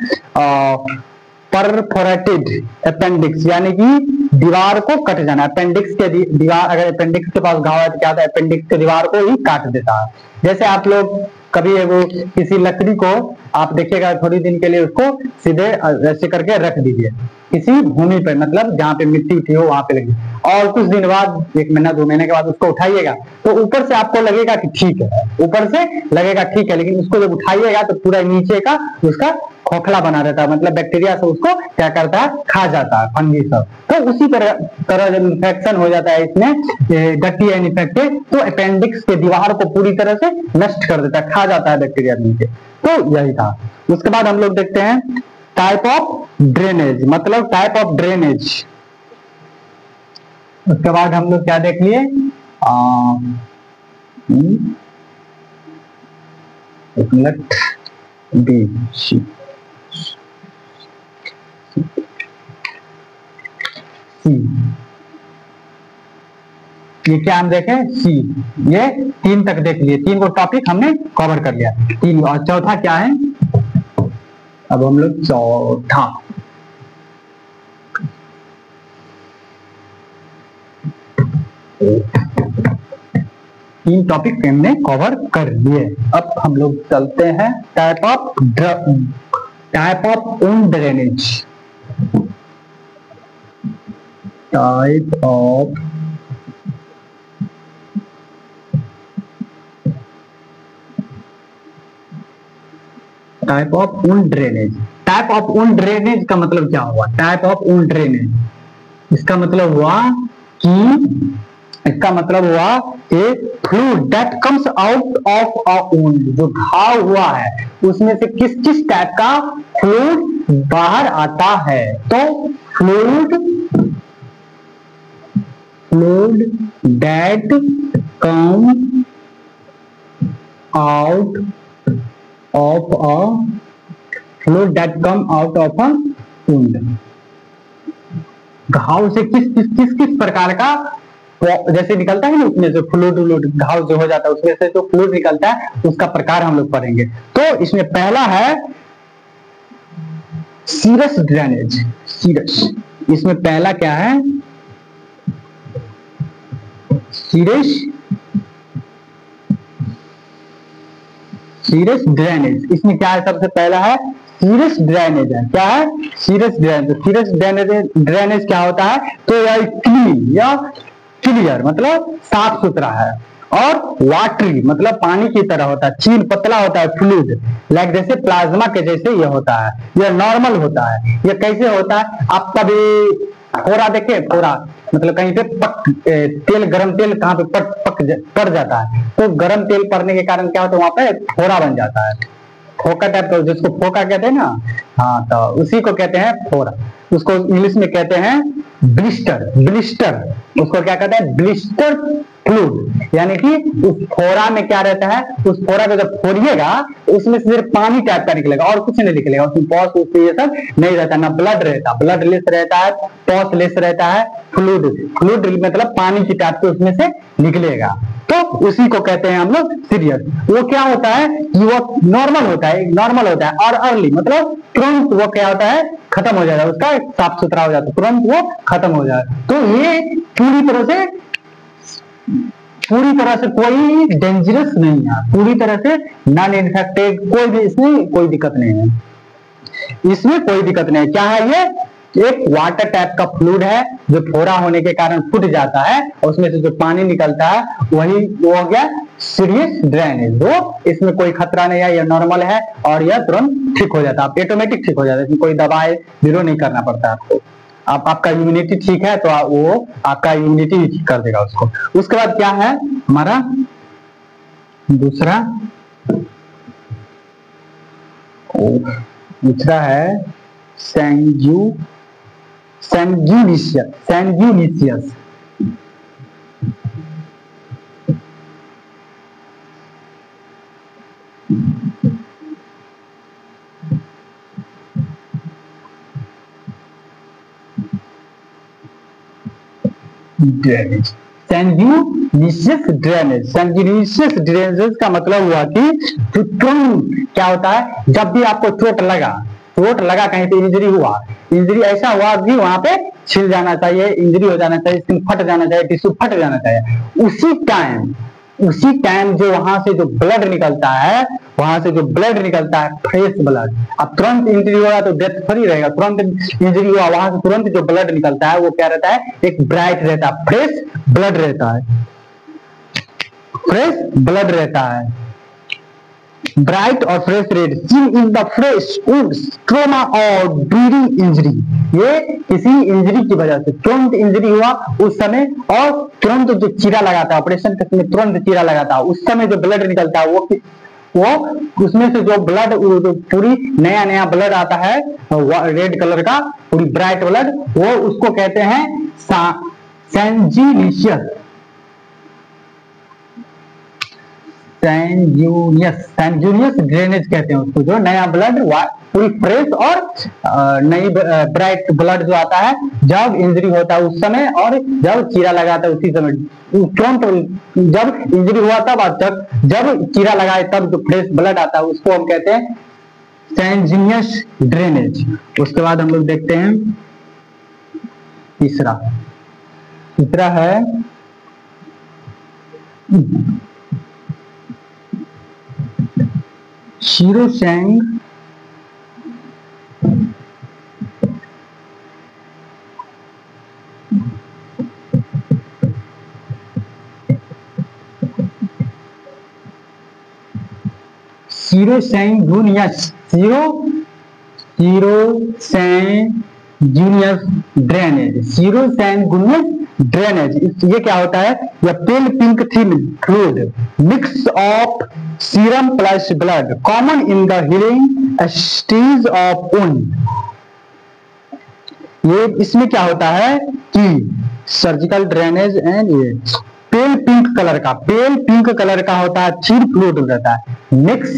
S1: परफोरेटेड अपेंडिक्स, यानी कि दीवार को कट जाना। अपेंडिक्स के दीवार, अगर अपेंडिक्स के पास घाव है तो क्या होता है, अपेंडिक्स के दीवार को ही काट देता है। जैसे आप लोग कभी वो किसी लकड़ी को आप देखिएगा थोड़ी दिन के लिए उसको सीधे ऐसे करके रख दीजिए किसी भूमि पर, मतलब जहाँ पे मिट्टी उठी हो वहां पे लगी, और कुछ दिन बाद, 1 महीना 2 महीने के बाद उसको उठाइएगा तो ऊपर से आपको लगेगा कि ठीक है, ऊपर से लगेगा ठीक है, लेकिन उसको जब उठाइएगा तो पूरा नीचे का उसका खोखला बना रहता है, मतलब बैक्टीरिया से उसको क्या करता है, खा जाता है, फंगी सब। तो उसी तरह जब इन्फेक्शन हो जाता है इसमें डर्टी एंड इन्फेक्टेड, तो अपेंडिक्स के दीवार को पूरी तरह से नष्ट कर देता है, खा जाता है बैक्टीरिया नीचे। तो यही था। उसके बाद हम लोग देखते हैं टाइप ऑफ ड्रेनेज, मतलब टाइप ऑफ ड्रेनेज। उसके बाद हम लोग क्या देख लिए, एक मिनट, बी सी ये क्या हम देखें, सी, ये 3 तक देख लिए, 3 को टॉपिक हमने कवर कर लिया, 3। और चौथा क्या है, अब हम लोग चौथा, तीन टॉपिक हमने कवर कर लिए। अब हम लोग चलते हैं type of wound drainage. Type of wound drainage. Type of wound drainage का मतलब क्या हुआ, टाइप ऑफ वुंड ड्रेनेज, इसका मतलब हुआ कि fluid that comes out of a wound, जो घाव हुआ है उसमें से किस किस टाइप का फ्लूइड बाहर आता है। तो fluid that come out of a wound, घाव से किस प्रकार का जैसे निकलता है ना, उसमें से फ्लूइड घाव जो हो जाता है उसमें से जो फ्लूइड निकलता है उसका प्रकार हम लोग पढ़ेंगे। तो इसमें पहला है सीरस ड्रेनेज। सीरस, इसमें पहला क्या है, सीरस ड्रेनेज। इसमें क्या है, सबसे पहला है सीरस ड्रेनेज है। क्या है, सीरस ड्रेनेज। सीरस ड्रेनेज क्या होता है, तो यह क्लीन या क्लियर मतलब साफ सुथरा है, और वाटरी मतलब पानी की तरह होता है, चीन पतला होता है, फ्लूइड लाइक जैसे प्लाज्मा के जैसे ये होता है, यह नॉर्मल होता है। ये कैसे होता है, आप कभी फोड़ा देखे, फोड़ा मतलब कहीं पे तेल, गरम तेल कहाँ पे पड़ जाता है, तो गरम तेल पड़ने के कारण क्या होता है, वहां पे फोड़ा बन जाता है, फोका टाइप का, जिसको फोका कहते हैं ना, हाँ, तो उसी को कहते हैं फोड़ा। उसको इंग्लिश में कहते हैं ब्लिस्टर। उसको क्या कहते हैं, ब्लिस्टर फ्लूइड, यानी कि उस फोड़ा में क्या रहता है, उस फोड़ा को जब फोड़िएगा उसमें से सिर्फ पानी टाइप का निकलेगा और कुछ नहीं निकलेगा, उसमें पॉस ये सब नहीं रहता, ना ब्लड रहता, ब्लड लेस रहता है, पॉस लेस रहता है, फ्लूइड मतलब पानी की टाइप से उसमें से निकलेगा, तो उसी को कहते हैं हम लोग सीरियस। वो क्या होता है कि वो नॉर्मल होता है, और अर्ली मतलब तुरंत वो क्या होता है, खत्म हो जाएगा, उसका साफ सुथरा हो जाता है, तुरंत वो खत्म हो जाएगा। तो ये पूरी तरह से कोई डेंजरस नहीं है, पूरी तरह से नॉन इन्फेक्टेड, कोई भी इसमें कोई दिक्कत नहीं है, इसमें कोई दिक्कत नहीं है। क्या है ये, एक वाटर टैप का फ्लूइड है जो फोड़ा होने के कारण फूट जाता है और उसमें से जो पानी निकलता है वही वो हो गया सीरियस ड्रेनेज। वो इसमें कोई खतरा नहीं है, यह नॉर्मल है और यह तुरंत ठीक हो जाता है, ऑटोमेटिक ठीक हो जाता है, इसमें कोई दवाई जीरो नहीं करना पड़ता आपको। आपका इम्यूनिटी ठीक है तो वो आपका इम्यूनिटी ठीक कर देगा उसको। उसके बाद क्या है हमारा दूसरा है sanguineous. Drainage, sanguineous drainage. Sanguineous drainage का मतलब हुआ कि क्या होता है, जब भी आपको चोट लगा कहीं पे इंजरी ऐसा हुआ कि वहां पे छिल जाना चाहिए, इंजरी हो जाना चाहिए, स्किन फट जाना चाहिए, टिश्यू फट जाना चाहिए, उसी टाइम जो वहां से जो ब्लड निकलता है फ्रेश ब्लड। अब तुरंत इंजरी हुआ तो डेथ फ्री रहेगा, तुरंत इंजरी हुआ वहां से तुरंत जो ब्लड निकलता है वो क्या रहता है, एक ब्राइट रहता है, फ्रेश ब्लड रहता है, ब्राइट और fresh red seen in the fresh wounds, trauma और ब्लीडिंग इंजरी। ये किसी इंजरी की वजह से तुरंत इंजरी हुआ उस समय और तुरंत जो चीरा लगाता है, ऑपरेशन के समय तुरंत चीरा लगाता है, उस समय जो ब्लड निकलता है वो उसमें से जो ब्लड पूरी नया ब्लड आता है रेड कलर का, पूरी ब्राइट ब्लड, वो उसको कहते हैं सैंग्यूनियस ड्रेनेज कहते हैं उसको, जो नया ब्लड पूरी फ्रेश और नई ब्राइट ब्लड जो आता है जब इंजरी होता है उस समय और जब चीरा लगाता है उसी समय, तुरंत जब इंजरी हुआ तब जब चीरा लगाए तब जो फ्रेश ब्लड आता है उसको हम कहते हैं सैंग्यूनियस ड्रेनेज। उसके बाद हम लोग देखते हैं तीसरा है शीरोसैंग ड्रेनेज। ये क्या होता है, यह पेल pink thin fluid mix of serum plus blood common in the healing stage of wound. ये इसमें क्या होता है कि सर्जिकल ड्रेनेज एंड ये पेल पिंक कलर का होता है, थिन फ्लूइड रहता है, मिक्स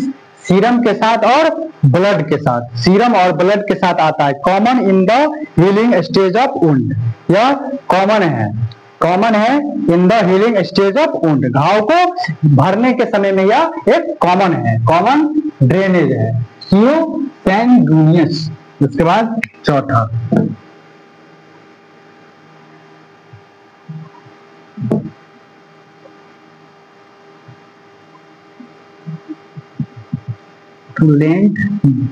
S1: सीरम के साथ और ब्लड के साथ, सीरम और ब्लड के साथ आता है, common in the healing stage of wound. यह कॉमन है in the healing stage of wound, घाव को भरने के समय में यह एक कॉमन ड्रेनेज है, शीरोसैंग्यूनियस। उसके बाद चौथा प्रूडेंट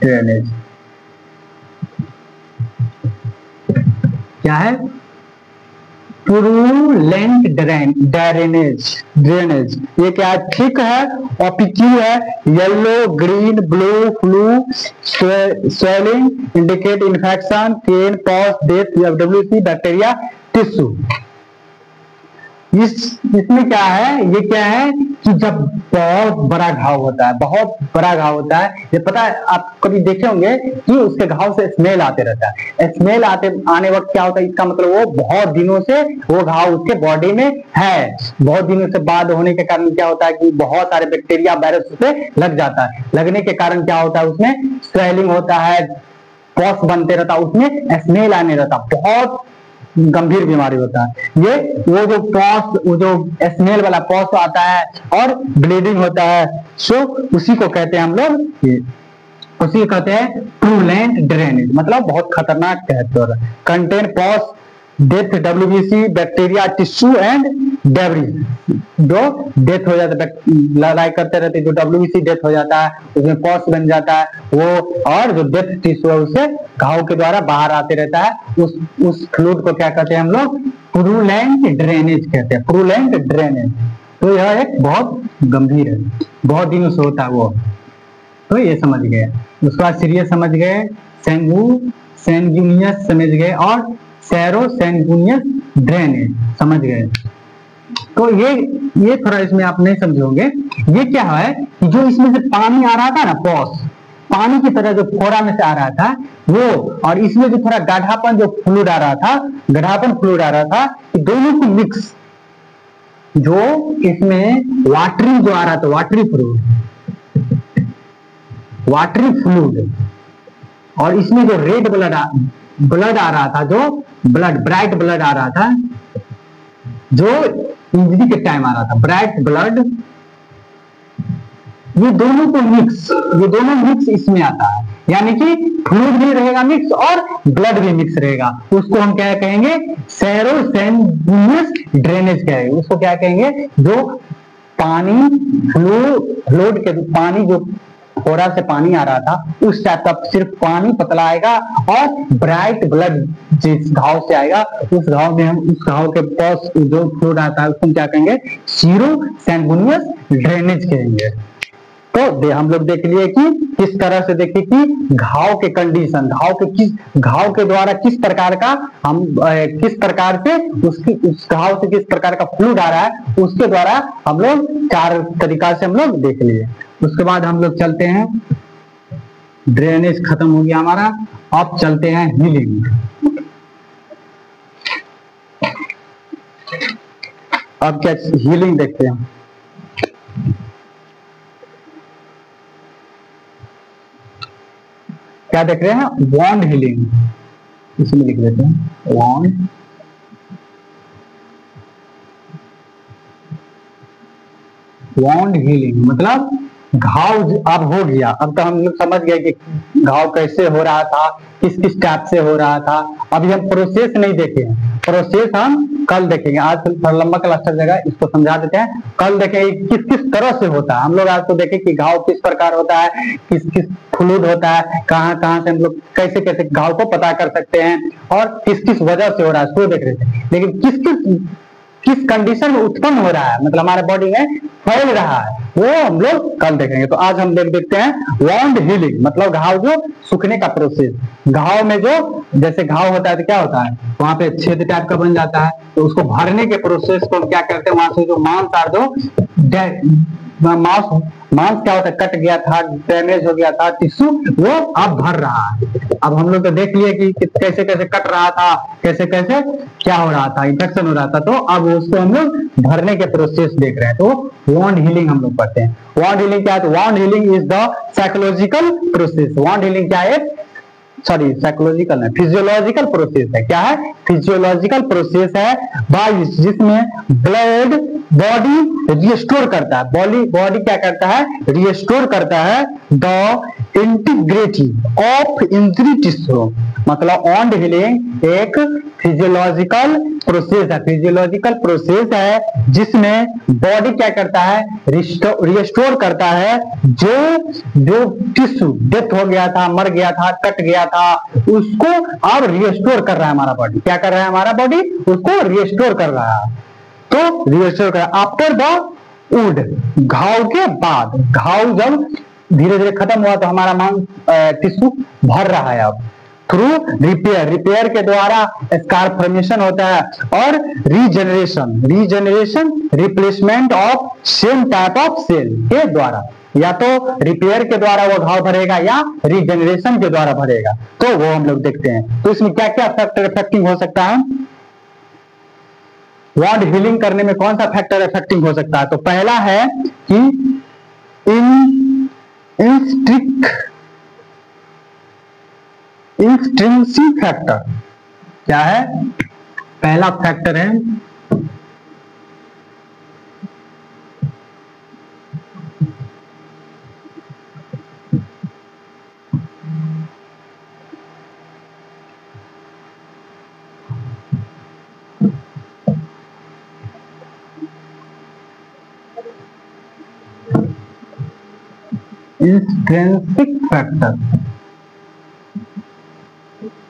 S1: ड्रेनेज। क्या है, प्रूडेंट ड्रेनेज। ये क्या है, थिक है, ऑपिक्यू है, yellow, green, blue, flu, swelling, indicate infection, pain, pus, death, WC, bacteria, tissue. इसमें क्या है, ये क्या है कि जब बहुत बड़ा घाव होता है, ये पता है आप कभी देखे होंगे कि उसके घाव से स्मेल आते रहता है, आने वक्त क्या होता है, इसका मतलब वो बहुत दिनों से वो घाव उसके बॉडी में है, बहुत दिनों से बाद होने के कारण क्या होता है कि बहुत सारे बैक्टीरिया वायरस उसे लग जाता है, लगने के कारण क्या होता है उसमें स्वेलिंग होता है, पॉस बनते रहता है, उसमें स्मेल आने रहता है, बहुत गंभीर बीमारी होता है। ये वो जो स्मेल वाला पॉस आता है और ब्लीडिंग होता है, सो उसी को कहते हैं हम लोग, उसी को कहते हैं प्रूडेंट ड्रेनेज, मतलब बहुत खतरनाक कहते हैं। Contain pus, death, WBC, bacteria, tissue and debris. जो डेथ हो जाता है, लड़ाई करते रहते जो WBC डेथ हो जाता है, उसमें पॉस बन जाता है वो, और जो डेथ टिश्यू है उसे घाव के द्वारा बाहर आते रहता है। उस फ्लूइड को क्या कहते हैं हम लोग? पुरुलेंट ड्रेनेज कहते हैं, पुरुलेंट ड्रेनेज। तो यह एक बहुत गंभीर है, बहुत दिनों से होता है वो। तो ये समझ गए। उसके बाद सीरियस समझ गए, सैंगुनियस समझ गए और सैरो सैंगुनियस ड्रेनेज समझ गए। तो ये थोड़ा इसमें आप नहीं समझोगे। ये क्या है कि जो इसमें से पानी आ रहा था ना, पॉस पानी की तरह जो फोड़ा में से आ रहा था वो, और इसमें जो थोड़ा गाढ़ापन जो फ्लूइड आ रहा था, गाढ़ापन फ्लूइड आ रहा था, दोनों को मिक्स, जो इसमें वाटरी जो आ रहा था, वाटरी फ्लूइड, और इसमें जो रेड ब्लड आ रहा था, जो ब्राइट ब्लड आ रहा था, जो इंजरी के टाइम आ रहा था, ब्राइट ब्लड, ये दोनों मिक्स इसमें आता है। यानी कि फ्लूइड भी रहेगा मिक्स और ब्लड भी मिक्स रहेगा। उसको हम क्या कहेंगे? सैरो सैंगुनियस ड्रेनेज कहेंगे। उसको क्या कहेंगे? जो पानी फ्लूइड के पानी जो फोड़ा से पानी आ रहा था, उस टाइप का सिर्फ पानी पतला आएगा और ब्राइट ब्लड जिस घाव से आएगा, उस घाव में हम उस घाव के पास जो फ्लूइड आता है उसको क्या कहेंगे? सीरो सैंगुनियस ड्रेनेज कहेंगे। तो हम लोग देख लिए कि किस तरह से, देखिए कि घाव के कंडीशन, घाव के द्वारा किस प्रकार का किस प्रकार से उस घाव से किस प्रकार का फ्लूइड आ रहा है, उसके द्वारा हम लोग 4 तरीका से हम लोग देख लिए। उसके बाद हम लोग चलते हैं, ड्रेनेज खत्म हो गया हमारा, अब चलते हैं हीलिंग। अब क्या हीलिंग देखते हैं। क्या देख रहे हैं? वॉन्ड हीलिंग, इसमें लिख देते हैं वॉन्ड हीलिंग, मतलब घाव अब हो गया। अब तो हम लोग समझ गए कि घाव कैसे हो रहा था, किस किस टाइप से हो रहा था। अभी हम प्रोसेस नहीं देखे हैं, प्रोसेस हम कल देखेंगे। आज थोड़ा लंबा क्लास चल जाएगा, इसको समझा देते हैं। कल देखेंगे किस किस तरह से होता है। हम लोग आज तो देखें कि घाव किस प्रकार होता है, किस किस फ्लूइड होता है, कहाँ कहाँ से हम लोग कैसे कैसे घाव को पता कर सकते हैं और किस किस वजह से हो रहा है, उसको देख रहे थे। लेकिन किस कंडीशन में उत्पन्न हो रहा है, मतलब हमारे बॉडी में फैल रहा है, वो हम लोग कल देखेंगे। तो आज हम देखते हैं वॉन्ड हीलिंग, मतलब घाव जो सूखने का प्रोसेस। घाव में जो जैसे घाव होता है तो क्या होता है, वहां पे छेद टाइप का बन जाता है, तो उसको भरने के प्रोसेस को हम क्या करते हैं, वहां से जो मांस क्या होता है, कट गया था, डैमेज हो गया था टिश्यू, वो अब भर रहा है। अब हम लोग तो देख लिए कि कैसे कैसे कट रहा था, कैसे कैसे क्या हो रहा था, इन्फेक्शन हो रहा था। तो अब उसको हम लोग भरने के प्रोसेस देख रहे हैं। तो वॉन्ड हीलिंग हम लोग पढ़ते हैं। वॉन्ड हीलिंग क्या है? Wound healing is the psychological process. Wound healing क्या है? सॉरी, साइकोलॉजिकल है, फिजियोलॉजिकल प्रोसेस है। क्या है? फिजियोलॉजिकल प्रोसेस है जिसमें ब्लड बॉडी रिस्टोर करता है, बॉडी क्या करता है? रिस्टोर करता है the integrity of injury tissue. मतलब वॉन्ड हीलिंग एक फिजियोलॉजिकल प्रोसेस है, फिजियोलॉजिकल प्रोसेस है जिसमें बॉडी क्या करता है? रिस्टोर करता है जो टिश्यू डेथ हो गया था, मर गया था, कट गया था, उसको अब रिस्टोर कर रहा है हमारा बॉडी। क्या कर रहा है हमारा बॉडी? उसको रिस्टोर कर रहा है। तो रिस्टोर कर आफ्टर द वुड, घाव के बाद। घाव जब धीरे धीरे खत्म हुआ तो हमारा मांस टिश्यू भर रहा है अब थ्रू रिपेयर के द्वारा स्कार फॉर्मेशन होता है, और regeneration replacement of same type of cell के द्वारा। या तो रिपेयर के द्वारा वो घाव भरेगा या रीजनरेशन के द्वारा भरेगा। तो वो हम लोग देखते हैं। तो इसमें क्या क्या फैक्टर इफेक्टिंग हो सकता है? वॉन्ड हीलिंग करने में कौन सा फैक्टर इफेक्टिंग हो सकता है? तो पहला है कि इंस्ट्रिंसिक फैक्टर। क्या है? पहला फैक्टर है इंस्ट्रिंसिक फैक्टर।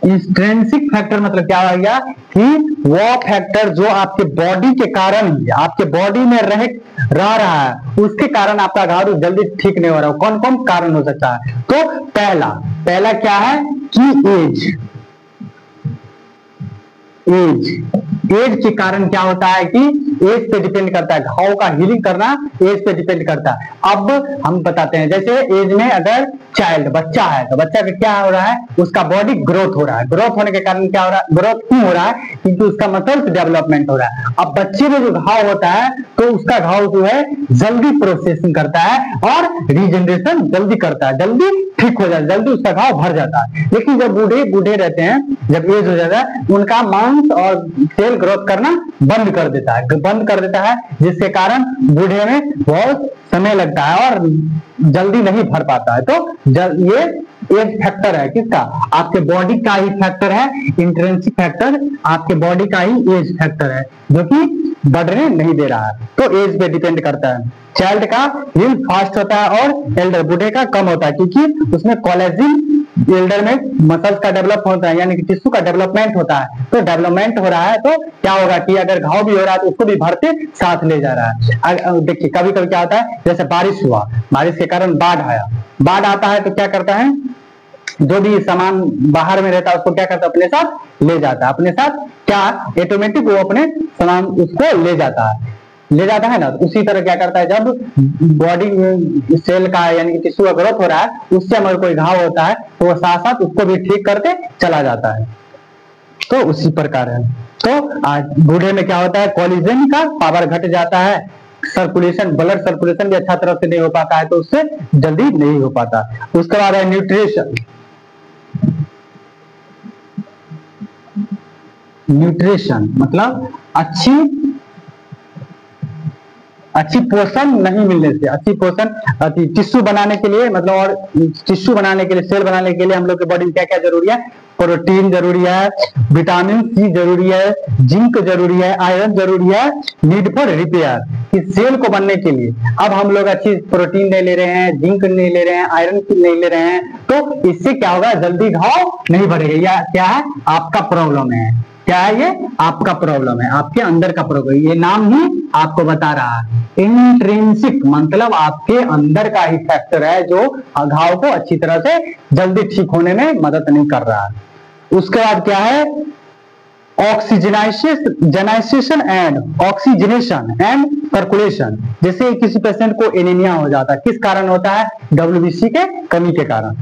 S1: इंट्रिंसिक फैक्टर मतलब क्या हो गया कि वो फैक्टर जो आपके बॉडी के कारण ही आपके बॉडी में रह रहा है, उसके कारण आपका घाव जल्दी ठीक नहीं हो रहा है। कौन कौन कारण हो सकता है? तो पहला क्या है कि एज के कारण क्या होता है कि एज पे डिपेंड करता है, घाव का हीलिंग करना एज पे डिपेंड करता है। अब हम बताते हैं, जैसे एज में अगर चाइल्ड बच्चा है तो बच्चा का क्या हो रहा है, उसका बॉडी ग्रोथ हो रहा है, ग्रोथ होने के कारण क्या हो रहा है, ग्रोथ क्यों हो रहा है, क्योंकि उसका मसल्स डेवलपमेंट हो रहा है। अब बच्चे में जो घाव होता है तो उसका घाव जो है जल्दी प्रोसेसिंग करता है और रीजनरेशन जल्दी करता है, जल्दी ठीक हो जाता है, जल्दी उसका घाव भर जाता है। लेकिन जब बूढ़े रहते हैं, जब एज हो जाता है, उनका मांस और सेल ग्रोथ करना बंद कर देता है, जिसके कारण बूढ़े में बहुत समय लगता है और जल्दी नहीं भर पाता है। तो ये एज फैक्टर है, किसका, आपके बॉडी का ही फैक्टर है। इंट्रिंसिक फैक्टर आपके बॉडी का ही एज फैक्टर है, जो कि बढ़ने नहीं दे रहा है, तो एज पे डिपेंड करता है। चाइल्ड का हील फास्ट होता है और एल्डर बूढ़े का कम होता है, क्योंकि उसमें कोलेजिन एल्डर में मसल्स का डेवलप होता है, यानी कि टिश्यू का डेवलपमेंट होता है। तो डेवलपमेंट हो रहा है तो क्या होगा कि अगर घाव भी हो रहा है तो उसको भी भरते साथ ले जा रहा है। देखिए कभी कभी क्या होता है, जैसे बारिश हुआ, बारिश के कारण बाढ़ आया, बाढ़ आता है तो क्या करता है, जो भी सामान बाहर में रहता है उसको क्या करता है, अपने साथ ले जाता है, अपने साथ क्या ऑटोमेटिक वो अपने सामान उसको ले जाता है ना। उसी तरह क्या करता है, जब बॉडी सेल का यानी कि टिश्यू का ग्रोथ हो रहा है, उससे अगर कोई घाव होता है तो वो साथ साथ उसको भी ठीक करते चला जाता है। तो उसी प्रकार है। तो आज बूढ़े में क्या होता है, कोलेजन का पावर घट जाता है, सर्कुलेशन, ब्लड सर्कुलेशन भी अच्छा तरह से नहीं हो पाता है, तो उससे जल्दी नहीं हो पाता। उसके बाद है न्यूट्रिशन मतलब अच्छी पोषण नहीं मिलने से, अच्छी पोषण टिश्यू बनाने के लिए मतलब, और टिश्यू बनाने के लिए, सेल बनाने के लिए हम लोग के बॉडी में क्या क्या जरूरी है, प्रोटीन जरूरी है, विटामिन सी जरूरी है, जिंक जरूरी है, आयरन जरूरी है, नीड फॉर रिपेयर, इस सेल को बनने के लिए। अब हम लोग अच्छी प्रोटीन नहीं ले रहे हैं, जिंक नहीं ले रहे हैं, आयरन नहीं ले रहे हैं, तो इससे क्या होगा, जल्दी घाव नहीं बढ़ेगा। या क्या है, आपका प्रॉब्लम है, क्या है ये, आपका प्रॉब्लम है, आपके अंदर का प्रॉब्लम, ये नाम ही आपको बता रहा है। इंट्रिंसिक मतलब आपके अंदर का ही फैक्टर है, जो घाव को अच्छी तरह से जल्दी ठीक होने में मदद नहीं कर रहा है। उसके बाद क्या है, ऑक्सीजनेशन एंड सर्कुलेशन। जैसे किसी पेशेंट को एनीमिया हो जाता है, किस कारण होता है, WBC के कमी के कारण।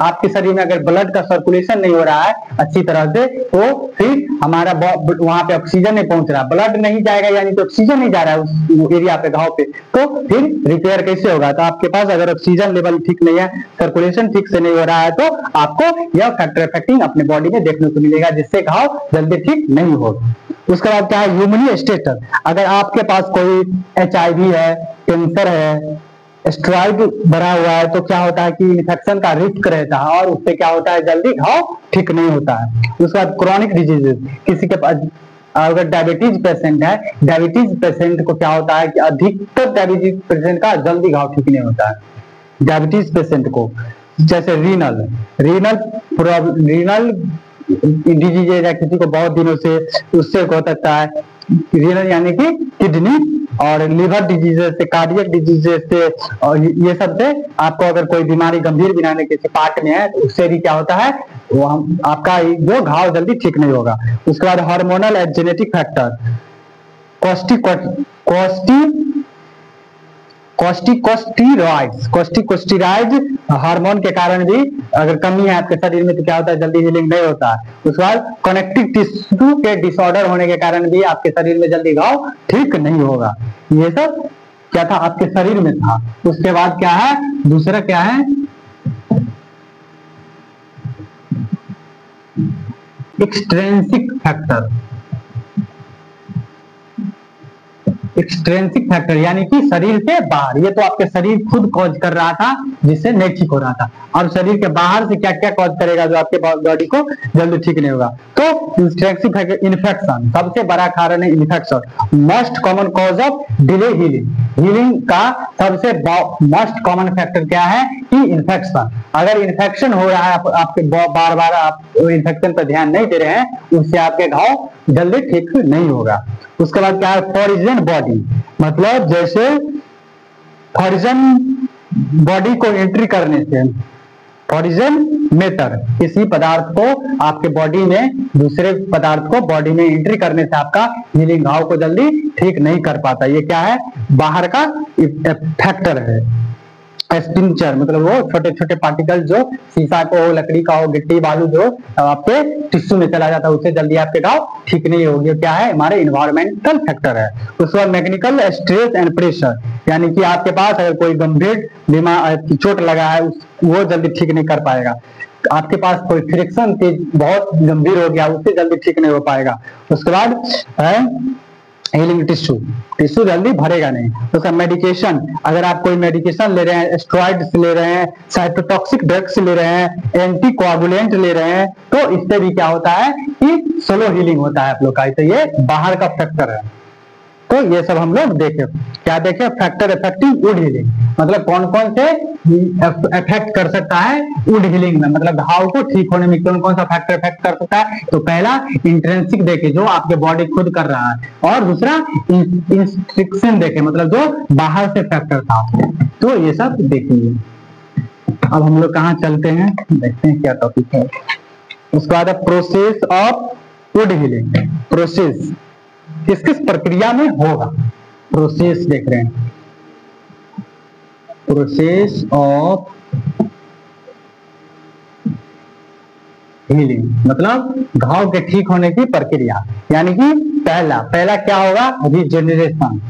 S1: आपके शरीर में अगर ब्लड का सर्कुलेशन नहीं हो रहा है अच्छी तरह से, तो फिर हमारा वहां पे ऑक्सीजन नहीं पहुंच रहा, ब्लड नहीं जाएगा, यानी कि ऑक्सीजन नहीं जा रहा है उस एरिया पे, घाव पे, तो फिर रिपेयर कैसे होगा। तो आपके पास अगर ऑक्सीजन लेवल ठीक नहीं है, सर्कुलेशन ठीक से नहीं हो रहा है, तो आपको यह फैक्टर इफेक्टिंग अपने बॉडी में देखने को मिलेगा, जिससे घाव जल्दी ठीक नहीं होगा। उसके बाद क्या है, ह्यूमनी स्टेटस। अगर आपके पास कोई HIV है, कैंसर है, स्टेरॉइड बढ़ा हुआ है, तो क्या होता है कि इन्फेक्शन का रिस्क रहता है, और उससे क्या होता है, जल्दी घाव ठीक नहीं होता है। उसके बाद क्रोनिक डिजीजेस, किसी के पास अगर डायबिटीज पेशेंट है, डायबिटीज पेशेंट को क्या होता है कि अधिकतर डायबिटीज पेशेंट का जल्दी घाव ठीक नहीं होता है। डायबिटीज पेशेंट को, जैसे रीनल डिजीज है, किसी को बहुत दिनों से, उससे हो सकता है रीनल यानी कि किडनी, और लिवर डिजीजेस से, कार्डियक डिजीजेस से, और ये सब से आपको अगर कोई बीमारी गंभीर बीमारी किसी पार्ट में है, तो उससे भी क्या होता है, वो आपका जो घाव जल्दी ठीक नहीं होगा। उसके बाद hormonal and genetic factor, corticosteroids hormone के कारण भी अगर कमी है आपके शरीर में, तो क्या होता है, जल्दी हीलिंग नहीं होता है। उसके बाद कनेक्टिव टिश्यू के डिसऑर्डर होने के कारण भी आपके शरीर में जल्दी घाव ठीक नहीं होगा। ये सब क्या था, आपके शरीर में था। उसके बाद क्या है, दूसरा क्या है, एक्सट्रिंसिक फैक्टर। एक्सट्रेंसिक फैक्टर यानी कि शरीर से बाहर, ये तो आपके शरीर खुद कॉज कर रहा था जिससे नहीं ठीक हो रहा था, अब शरीर के बाहर से क्या क्या कॉज करेगा जो आपके बॉडी को जल्दी ठीक नहीं होगा। तो एक्सट्रेंसिक फैक्टर इन्फेक्शन, सबसे बड़ा कारण है infection, most common cause of delay healing, healing का सबसे मोस्ट कॉमन फैक्टर क्या है कि इन्फेक्शन। अगर इन्फेक्शन हो रहा है आपके बार बार आप इन्फेक्शन पर ध्यान नहीं दे रहे हैं, उससे आपके घाव जल्दी ठीक नहीं होगा। उसके बाद क्या है फॉरिजन बॉडी, मतलब जैसे फॉरिजन बॉडी को एंट्री करने से, फॉरिजन मेटर किसी पदार्थ को आपके बॉडी में दूसरे पदार्थ को बॉडी में एंट्री करने से आपका हीलिंग घाव को जल्दी ठीक नहीं कर पाता। ये क्या है बाहर का फैक्टर है। स्पिंचर मतलब वो छोटे छोटे पार्टिकल जो शीशा को हो, लकड़ी का हो, गिट्टी बालू जो आपके टिश्यू में चला जाता है उससे जल्दी आपके घाव ठीक नहीं होगी, क्या है हमारे इन्वायरमेंटल फैक्टर है। उसके बाद मैकेनिकल स्ट्रेस एंड प्रेशर, यानी कि आपके पास अगर कोई गंभीर बीमार चोट लगा है वो जल्दी ठीक नहीं कर पाएगा। आपके पास कोई फ्रिक्शन तेज बहुत गंभीर हो गया उससे जल्दी ठीक नहीं हो पाएगा। उसके बाद है हीलिंग टिश्यू, टिश्यू जल्दी भरेगा नहीं। तो मेडिकेशन, अगर आप कोई मेडिकेशन ले रहे हैं, स्टेरॉइड्स ले रहे हैं, साइटोटॉक्सिक ड्रग्स ले रहे हैं, एंटीकोआगुलेंट ले रहे हैं, तो इससे भी क्या होता है कि स्लो हीलिंग होता है आप लोग का। तो ये बाहर का फैक्टर है। तो ये सब हम लोग देखे, क्या देखे फैक्टर इफेक्टिव वुड हीलिंग, मतलब कौन कौन से इफेक्ट कर सकता है वुड हीलिंग में, मतलब घाव को ठीक होने में कौन कौन सा फैक्टर इफेक्ट कर सकता है। तो पहला इंट्रिंसिक देखे जो आपके बॉडी खुद कर रहा है, और दूसरा इंस्ट्रिक्शन देखे मतलब जो बाहर से फैक्टर था। तो ये सब देखिए। अब हम लोग कहाँ चलते हैं देखते हैं क्या टॉपिक है। उसके बाद process of would healing, process किस किस प्रक्रिया में होगा, प्रोसेस देख रहे हैं, प्रोसेस ऑफ हीलिंग मतलब घाव के ठीक होने की प्रक्रिया। यानी कि पहला क्या होगा रीजेनरेशन,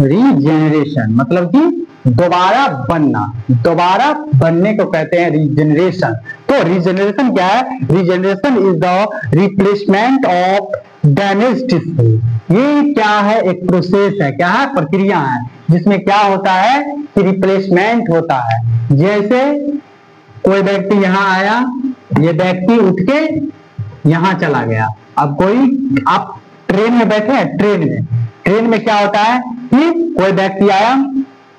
S1: रीजेनरेशन मतलब कि दोबारा बनना, दोबारा बनने को कहते हैं रीजेनरेशन। तो रीजेनरेशन क्या है, regeneration is the replacement of damage tissue. ये क्या है एक प्रोसेस है, क्या है प्रक्रिया है जिसमें क्या होता है कि रिप्लेसमेंट होता है। जैसे कोई व्यक्ति यहाँ आया, ये व्यक्ति उठ के यहाँ चला गया, अब कोई आप ट्रेन में बैठे हैं, ट्रेन में क्या होता है कि कोई व्यक्ति आया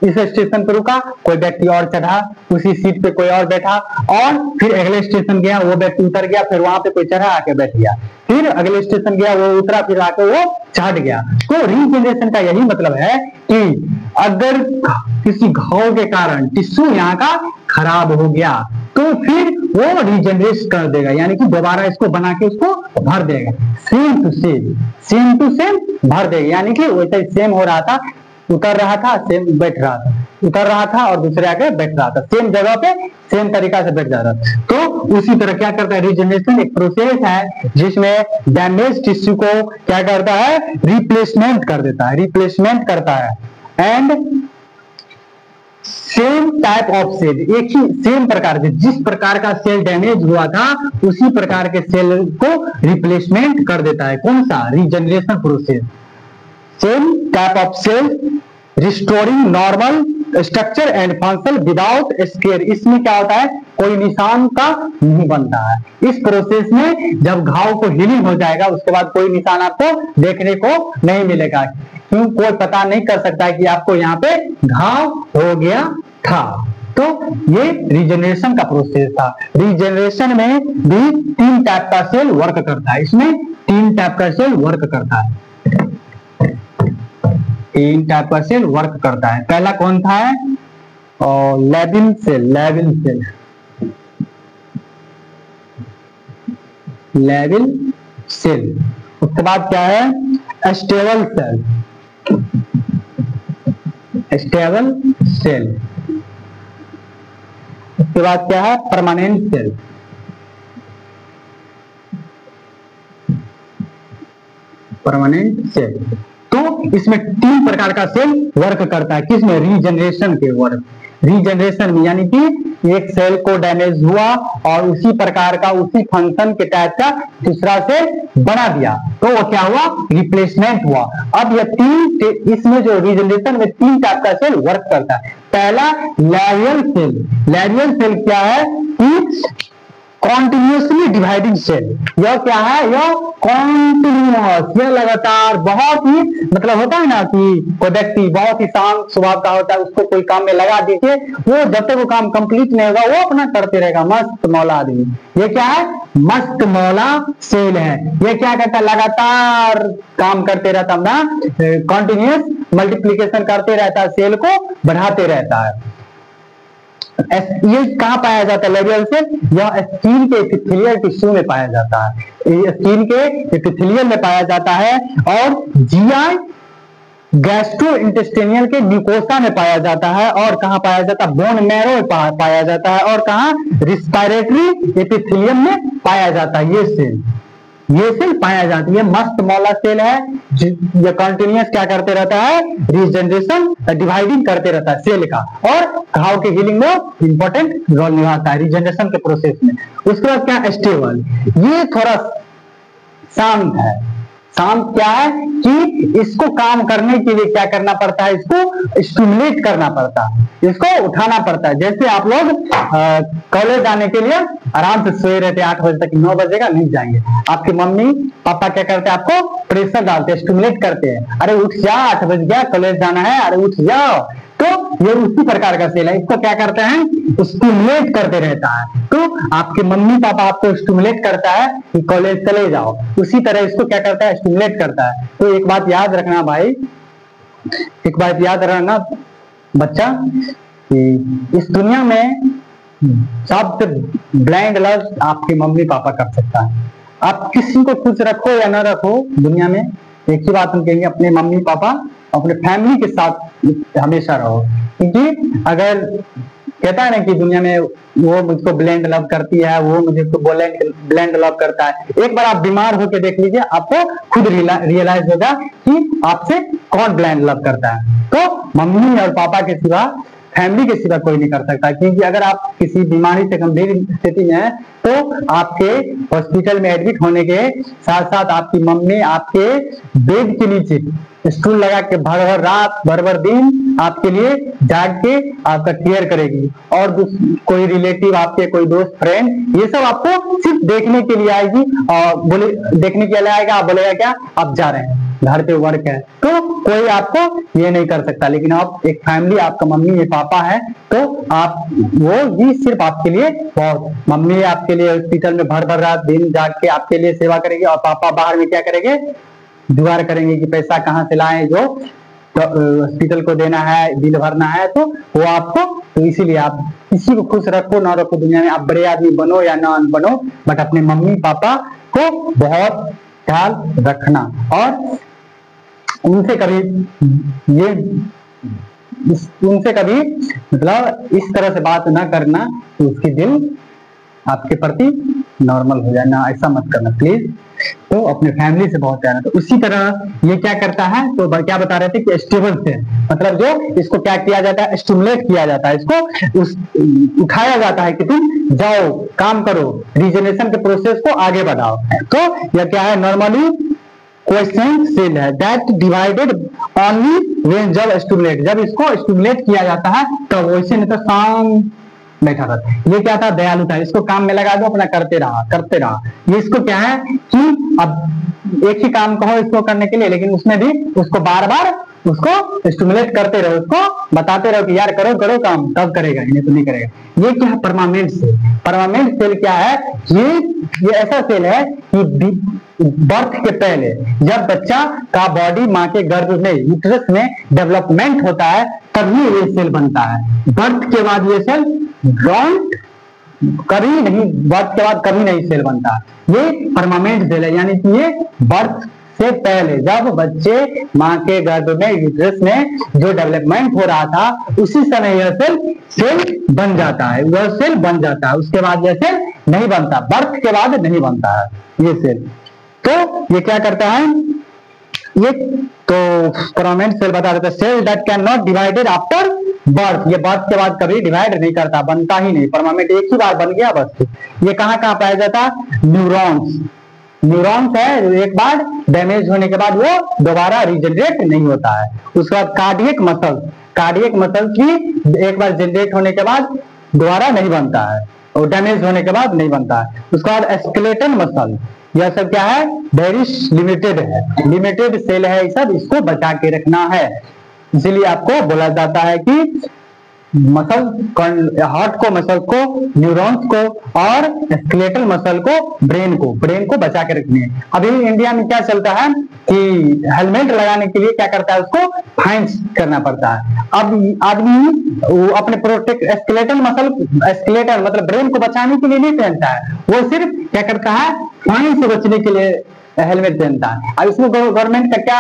S1: इस स्टेशन पर रुका, कोई व्यक्ति और चढ़ा, उसी सीट पे कोई और बैठा, और फिर अगले स्टेशन गया वो व्यक्ति उतर गया, फिर वहां पे कोई चढ़ा आके बैठ गया, फिर अगले स्टेशन गया वो उतरा, फिर आके वो चढ़ गया। तो रीजेनरेशन का यही मतलब है कि अगर किसी घाव के कारण टिश्यू यहाँ का खराब हो गया तो फिर वो रीजेनरेट कर देगा, यानी कि दोबारा इसको बना के उसको भर देगा, सेम टू सेम भर देगा। यानी कि वैसे सेम हो रहा था, उतर रहा था सेम बैठ रहा था, उतर रहा था और दूसरे आके बैठ रहा था, सेम जगह पे सेम तरीका से बैठ जाता था। तो उसी तरह क्या करता है रीजेनरेशन एक प्रोसेस है जिसमें डैमेज टिश्यू को क्या करता है रिप्लेसमेंट कर देता है, रिप्लेसमेंट करता है। And same type of cell, एक ही सेम प्रकार के जिस प्रकार का सेल डैमेज हुआ था उसी प्रकार के सेल को रिप्लेसमेंट कर देता है। कौन सा regeneration process, same type of cell restoring normal structure and function without scare. इसमें क्या होता है कोई निशान का नहीं बनता है। इस प्रोसेस में जब घाव को हीलिंग हो जाएगा उसके बाद कोई निशान आपको देखने को नहीं मिलेगा, क्यों कोई पता नहीं कर सकता है कि आपको यहाँ पे घाव हो गया था। तो ये रीजेनरेशन का प्रोसेस था। रीजेनरेशन में भी 3 टाइप का सेल वर्क करता है, इसमें 3 टाइप का सेल वर्क करता है, 3 टाइप का सेल वर्क करता है। पहला कौन था और लेविन सेल, लेविन सेल। उसके बाद क्या है स्टेबल सेल, स्टेबल सेल। उसके बाद क्या है परमानेंट सेल, परमानेंट सेल। तो इसमें 3 प्रकार का सेल वर्क करता है। किसमें? रीजनरेशन के वर्क, रीजनरेशन में, यानी कि एक सेल को डैमेज हुआ और उसी प्रकार का उसी फंक्शन के टाइप का दूसरा सेल बना दिया तो वो क्या हुआ? रिप्लेसमेंट हुआ। अब ये इसमें जो रीजनरेशन में 3 टाइप का सेल वर्क करता है। पहला लैरियल सेल। लैरियल सेल क्या है कि कॉन्टिन्यूसली डिवाइडिंग सेल। यह क्या है? यह कॉन्टिन्यूअस, यह लगातार, बहुत ही मतलब होता है ना कि कोई व्यक्ति बहुत ही शांत स्वभाव का होता है, उसको कोई काम में लगा दीजिए, वो जब तक वो काम कंप्लीट नहीं होगा वो अपना करते रहेगा। मस्त मौला आदमी, ये क्या है? मस्त मौला सेल है। ये क्या करता है? लगातार काम करते रहता है ना, कॉन्टिन्यूअस मल्टीप्लीकेशन करते रहता है, सेल को बढ़ाते रहता है। ये कहाँ पाया जाता है? लैरियल सेल यह स्किन के एपिथेलियल टिश्यू में पाया जाता है, स्किन के एपिथेलियल में पाया जाता है, और जीआई गैस्ट्रोइंटेस्टाइनल के म्यूकोसा में पाया जाता है, और कहाँ पाया जाता है? बोन मैरो में पाया जाता है, और कहाँ? रिस्पायरेटरी एपिथेलियम में पाया जाता है। ये सेल पाया जाता है। ये मस्त मौला सेल है, ये कंटिन्यूअस क्या करते रहता है? रीजनरेशन, डिवाइडिंग करते रहता है सेल का, और घाव के हीलिंग में इंपॉर्टेंट रोल निभाता है रीजनरेशन के प्रोसेस में। उसके बाद क्या? स्टेबल। ये थोड़ा शांत है। शांत क्या है कि इसको काम करने के लिए क्या करना पड़ता है? इसको स्टिमुलेट करना पड़ता है, इसको उठाना पड़ता है। जैसे आप लोग कॉलेज जाने के लिए आराम से सोए रहते 8 बजे तक, 9 बजेगा नहीं जाएंगे, आपके मम्मी पापा क्या करते हैं? आपको प्रेशर डालते हैं, स्टिमुलेट करते हैं, अरे उठ जा, 8 बज गया, कॉलेज जाना है, अरे उठ जाओ। तो ये उसी प्रकार का सेल है, इसको क्या करते हैं? स्टिमुलेट करते रहता है। तो आपके मम्मी पापा आपको स्टिमुलेट करता है कि कॉलेज चले जाओ, उसी तरह इसको क्या करता है? स्टिमुलेट करता है। तो एक बात याद रखना भाई, एक बात याद रखना बच्चा, कि इस दुनिया में सबसे ब्लाइंड लव आपके मम्मी पापा कर सकता है। आप किसी को खुश रखो या ना रखो, दुनिया में एक ही बात हम कहेंगे, अपने मम्मी पापा अपने फैमिली के साथ हमेशा रहो। क्योंकि अगर कहता है ना कि दुनिया में वो मुझको ब्लेंड लव करती है, वो मुझे तो ब्लेंड लव करता है, एक बार आप बीमार होकर देख लीजिए, आपको खुद रियलाइज होगा कि आपसे कौन ब्लेंड लव करता है। तो मम्मी और पापा के सिवा, फैमिली के सिवा कोई नहीं कर सकता। क्योंकि अगर आप किसी बीमारी से गंभीर स्थिति में है तो आपके हॉस्पिटल में एडमिट होने के साथ साथ आपकी मम्मी आपके बेड के नीचे स्टूल लगा के भर भर रात भर भर दिन आपके लिए जाग के आपका केयर करेगी, और कोई रिलेटिव आपके, कोई दोस्त, फ्रेंड, ये सब आपको सिर्फ देखने के लिए आएगी, और बोले देखने के लिए आएगा, आप बोलेगा क्या? आप जा रहे हैं, घर पे वर्क है, तो कोई आपको ये नहीं कर सकता। लेकिन आप एक फैमिली, आपका मम्मी या पापा है, तो आप वो ही सिर्फ आपके लिए बहुत, मम्मी आपके लिए हॉस्पिटल में भर भर रात दिन जाग के आपके लिए सेवा करेगी, और पापा बाहर में क्या करेंगे? जुगाड़ करेंगे कि पैसा कहाँ से लाएं, जो हॉस्पिटल को देना है, बिल भरना है, तो वो आपको, तो इसीलिए आप किसी को खुश रखो ना रखो दुनिया में, आप बड़े आदमी बनो या ना बनो, बट अपने मम्मी पापा को बहुत ख्याल रखना, और उनसे कभी उनसे कभी मतलब इस तरह से बात ना करना कि उसकी दिल आपके प्रति नॉर्मल हो जाए, ना ऐसा मत करना प्लीज। तो अपने फैमिली से बहुत प्यार है। तो उसी तरह ये क्या करता है? तो क्या बता रहे थे कि स्टेबल से मतलब जो इसको क्या किया जाता है? स्टिमुलेट किया जाता है, इसको उठाया जाता है कि तुम जाओ, काम करो, रीजनरेशन के प्रोसेस को आगे बढ़ाओ। तो यह क्या है? नॉर्मली क्वेश्चन सेल है दैट डिवाइडेड ओनली व्हेन, जब स्टिमुलेट, जब इसको स्टिमुलेट किया जाता है तो वैसे नहीं तो शांत बैठा रहता है। ये क्या था? दयालु था, इसको काम में लगा दो, अपना करते रहा। ये इसको क्या है कि अब एक ही काम कहो इसको करने के लिए, लेकिन उसमें भी उसको बार बार उसको स्टिमुलेट करते रहो, उसको बताते रहो कि यार करो करो काम, तब करेगा, नहीं तो नहीं करेगा। ये क्या है? Permanent cell. परमानेंट सेल क्या है? ये ऐसा सेल है कि बर्थ के पहले जब बच्चा का बॉडी माँ के गर्भ में, यूट्रस में डेवलपमेंट होता है, तभी ये सेल बनता है। बर्थ के बाद ये सेल डोंट कभी नहीं, बर्थ के बाद कभी नहीं सेल बनता। ये परमानेंट सेल है, यानी कि ये बर्थ से पहले जब बच्चे माँ के गर्भ में, यूट्रस में जो डेवलपमेंट हो रहा था, उसी समय यह सेल बन जाता है, यह सेल बन जाता है। उसके बाद यह सेल नहीं बनता, बर्थ के बाद नहीं बनता है ये सेल। तो ये क्या करता है? ये तो परमानेंट सेल बता देता है, cell that can not divided after birth, ये बर्थ के बाद कभी डिवाइड नहीं करता, बनता ही नहीं, परमानेंट एक ही बार बन गया बस। ये कहाँ कहाँ पाया जाता है? न्यूरॉन्स, न्यूरॉन्स है जो एक बार डैमेज होने के बाद वो दोबारा रिजनरेट नहीं होता है। उसके बाद कार्डियक मसल, कार्डियक मसल की एक बार जनरेट होने के बाद दोबारा नहीं बनता है, और डैमेज होने के बाद नहीं बनता है। उसके बाद स्केलेटल मसल, यह सब क्या है? वेरी लिमिटेड है, लिमिटेड सेल है, सब इसको बचा के रखना है। इसीलिए आपको बोला जाता है कि मसल, हार्ट को, मसल को, न्यूरॉन्स को और स्केलेटल मसल को, ब्रेन को बचा के रखनी है। अभी इंडिया में क्या चलता है कि हेलमेट लगाने के लिए क्या करता है, उसको फाइन्स करना पड़ता है। अब आदमी वो अपने प्रोटेक्ट स्केलेटल मसल, स्केलेटल मतलब ब्रेन को बचाने के लिए नहीं पहनता है, वो सिर्फ क्या करता है, फाइन से बचने के लिए हेलमेट पहनता है। अब इसमें गवर्नमेंट का क्या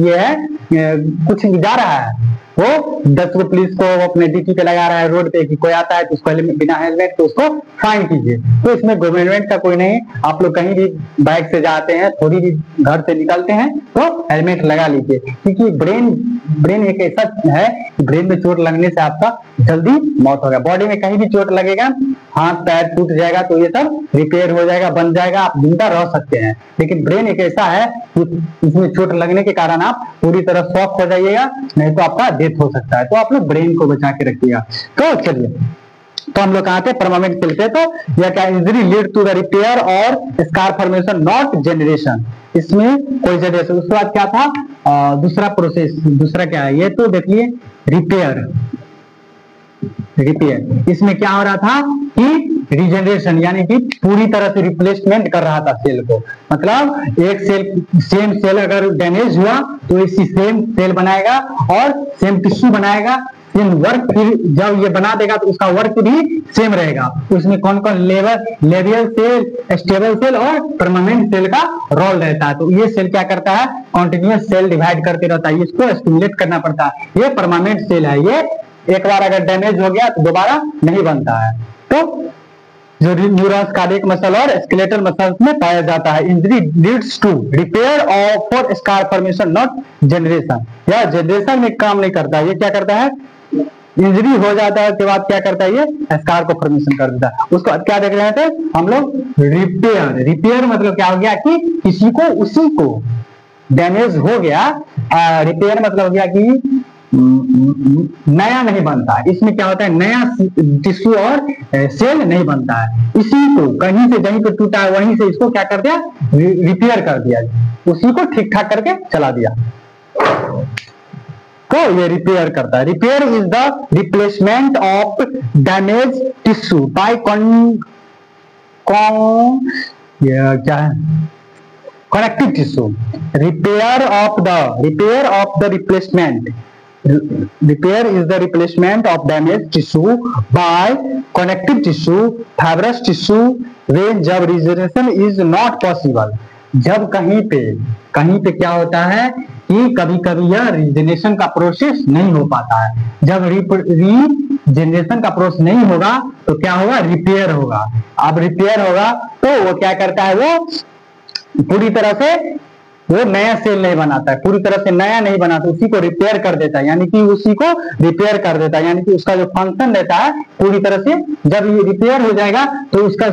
S1: ये है, कुछ जा रहा है, वो 10 को पुलिस को अपने ड्यूटी पे लगा रहा है रोड पे कि कोई आता है तो उसको बिना हेलमेट तो उसको फाइन कीजिए। तो इसमें गवर्नमेंट का कोई नहीं, आप लोग कहीं भी बाइक से जाते हैं, थोड़ी भी घर से निकलते हैं तो हेलमेट लगा लीजिए, क्योंकि ब्रेन एक ऐसा है कि ब्रेन में चोट लगने से आपका जल्दी मौत होगा। बॉडी में कहीं भी चोट लगेगा, हाथ पैर टूट जाएगा तो ये सब रिपेयर हो जाएगा, बन जाएगा, आप जिंदा रह सकते हैं। लेकिन ब्रेन एक ऐसा है कि इसमें चोट लगने के कारण आप पूरी तरह शॉक हो जाइएगा, नहीं तो आपका डेथ हो सकता है। तो आप लोग ब्रेन को बचा के रखिएगा। तो चलिए, तो हम लोग कहाँ थे? परमानेंट सेल थे। तो यह क्या? Injury lead to the repair or scar formation, not generation, इसमें कोई जनरेशन। उसके बाद क्या था दूसरा प्रोसेस, दूसरा क्या है ये तो देखिए, रिपेयर। रिपेयर इसमें क्या हो रहा था कि रिजनरेशन, यानी कि पूरी तरह से रिप्लेसमेंट कर रहा था सेल को। मतलब एक सेल, सेम सेल अगर डैमेज हुआ तो इसी सेम सेल बनाएगा और सेम टिश्यू बनाएगा, सेम वर्क, फिर जब ये बना देगा तो उसका वर्क भी सेम रहेगा। उसमें कौन कौन लेवियल सेल, स्टेबल सेल और परमानेंट सेल का रोल रहता है। तो ये सेल क्या करता है? कॉन्टिन्यूअस सेल डिवाइड करते रहता है, इसको स्टिमुलेट करना पड़ता है। ये परमानेंट सेल है, ये एक बार अगर डैमेज हो गया तो दोबारा नहीं बनता है। तो जो न्यूरॉन्स, कार्डियक मसल और स्केलेटल मसल्स में पाया जाता है। इंजरी लीड्स टू रिपेयर और for scar formation, not generation. या जनरेशन में काम नहीं करता, ये क्या करता है? इंजरी हो जाता है के बाद क्या करता है? ये स्कार को फॉर्मेशन कर देता है। उसको क्या देख रहे थे हम लोग? रिपेयर। रिपेयर मतलब क्या हो गया कि किसी को, उसी को डैमेज हो गया। रिपेयर मतलब हो गया कि नया नहीं बनता। इसमें क्या होता है? नया टिश्यू और सेल नहीं बनता है, इसी को कहीं से जहीं पे टूटा है वहीं से इसको क्या कर दिया? रिपेयर कर दिया, उसी को ठीक ठाक करके चला दिया। तो ये रिपेयर करता है। Repair is the replacement of damage tissue bye क्या है? Connective tissue. Repair of the replacement, repair is the replacement of damaged tissue by connective tissue, fibrous tissue when जब regeneration is not possible। जब कहीं पे क्या होता है कि कभी कभी यह रिजेनरेशन का प्रोसेस नहीं हो पाता है। जब रिजेनरेशन का प्रोसेस नहीं होगा तो क्या होगा? रिपेयर होगा। अब रिपेयर होगा तो वो क्या करता है? वो पूरी तरह से वो नया सेल नहीं बनाता है, पूरी तरह से नया नहीं बनाता, उसी को रिपेयर कर देता है, यानी कि उसी को रिपेयर कर देता है, यानी कि उसका जो फंक्शन रहता है पूरी तरह से जब ये रिपेयर हो जाएगा तो उसका,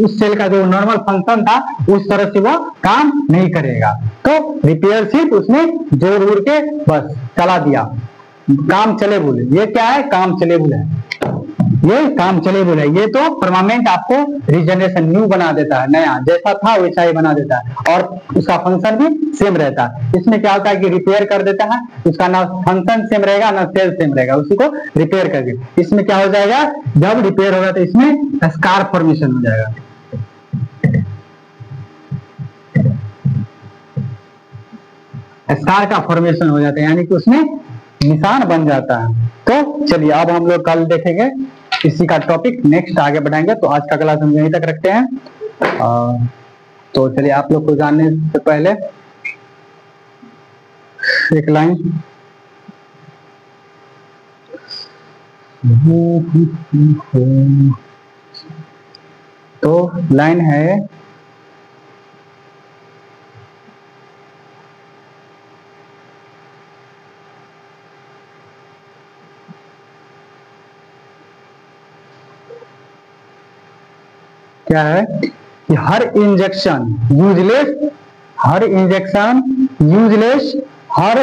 S1: उस सेल का जो नॉर्मल फंक्शन था उस तरह से वो काम नहीं करेगा। तो रिपेयर सिर्फ उसने जोड़ उड़ के बस चला दिया, काम चले बोले। ये क्या है? काम चले बोले, ये काम चले बोले। ये तो परमानेंट आपको रिजनरेशन, न्यू बना देता है, नया जैसा था वैसा ही बना देता है, और उसका फंक्शन भी सेम रहता है। इसमें क्या होता है कि रिपेयर कर देता है, उसका ना फंक्शन सेम रहेगा ना सेल सेम रहेगा, उसी को रिपेयर करके। इसमें क्या हो जाएगा? जब रिपेयर होगा तो इसमें स्कार फॉर्मेशन हो जाएगा। स्कार का फॉर्मेशन हो जाता है, यानी कि उसमें निशान बन जाता है। तो चलिए अब हम लोग कल देखेंगे इसी का टॉपिक, नेक्स्ट आगे बढ़ाएंगे। तो आज का क्लास हम यहीं तक रखते हैं। तो चलिए, आप लोग को जानने से पहले एक लाइन, तो लाइन है क्या है कि हर इंजेक्शन यूजलेस, हर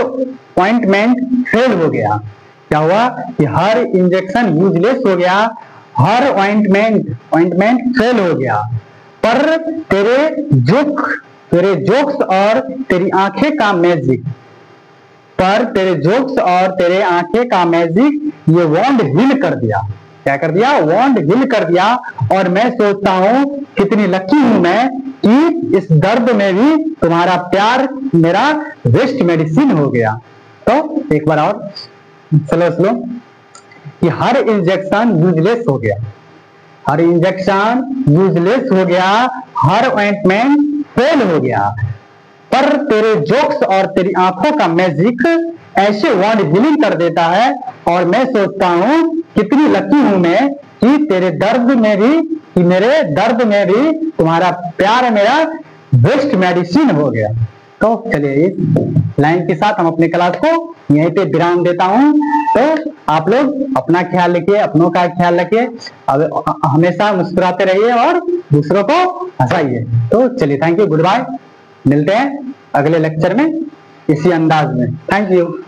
S1: ऑइंटमेंट फेल हो गया। क्या हुआ कि हर इंजेक्शन यूजलेस हो गया, हर ऑइंटमेंट फेल हो गया, पर तेरे जोक्स और तेरी आंखें का मैजिक, ये वॉन्ड हील कर दिया। क्या कर दिया? वॉन्ड हील कर दिया। और मैं सोचता हूं कितनी लकी हूं मैं कि इस दर्द में भी तुम्हारा प्यार मेरा बेस्ट मेडिसिन हो गया। तो एक बार और स्लो कि हर इंजेक्शन यूजलेस हो गया, हर ऑइंटमेंट फेल हो गया, पर तेरे जोक्स और तेरी आंखों का मैजिक ऐसे वॉन्ड हीलिंग कर देता है। और मैं सोचता हूं कितनी लकी हूं मैं कि मेरे दर्द में भी तुम्हारा प्यार मेरा बेस्ट मेडिसिन हो गया। तो चलिए इस लाइन के साथ हम अपने क्लास को यहीं पे विराम देता हूं। तो आप लोग अपना ख्याल रखिए, अपनों का ख्याल रखिए, हमेशा मुस्कुराते रहिए और दूसरों को हंसाइए। तो चलिए, थैंक यू, गुड बाय, मिलते हैं अगले लेक्चर में इसी अंदाज में। Thank you.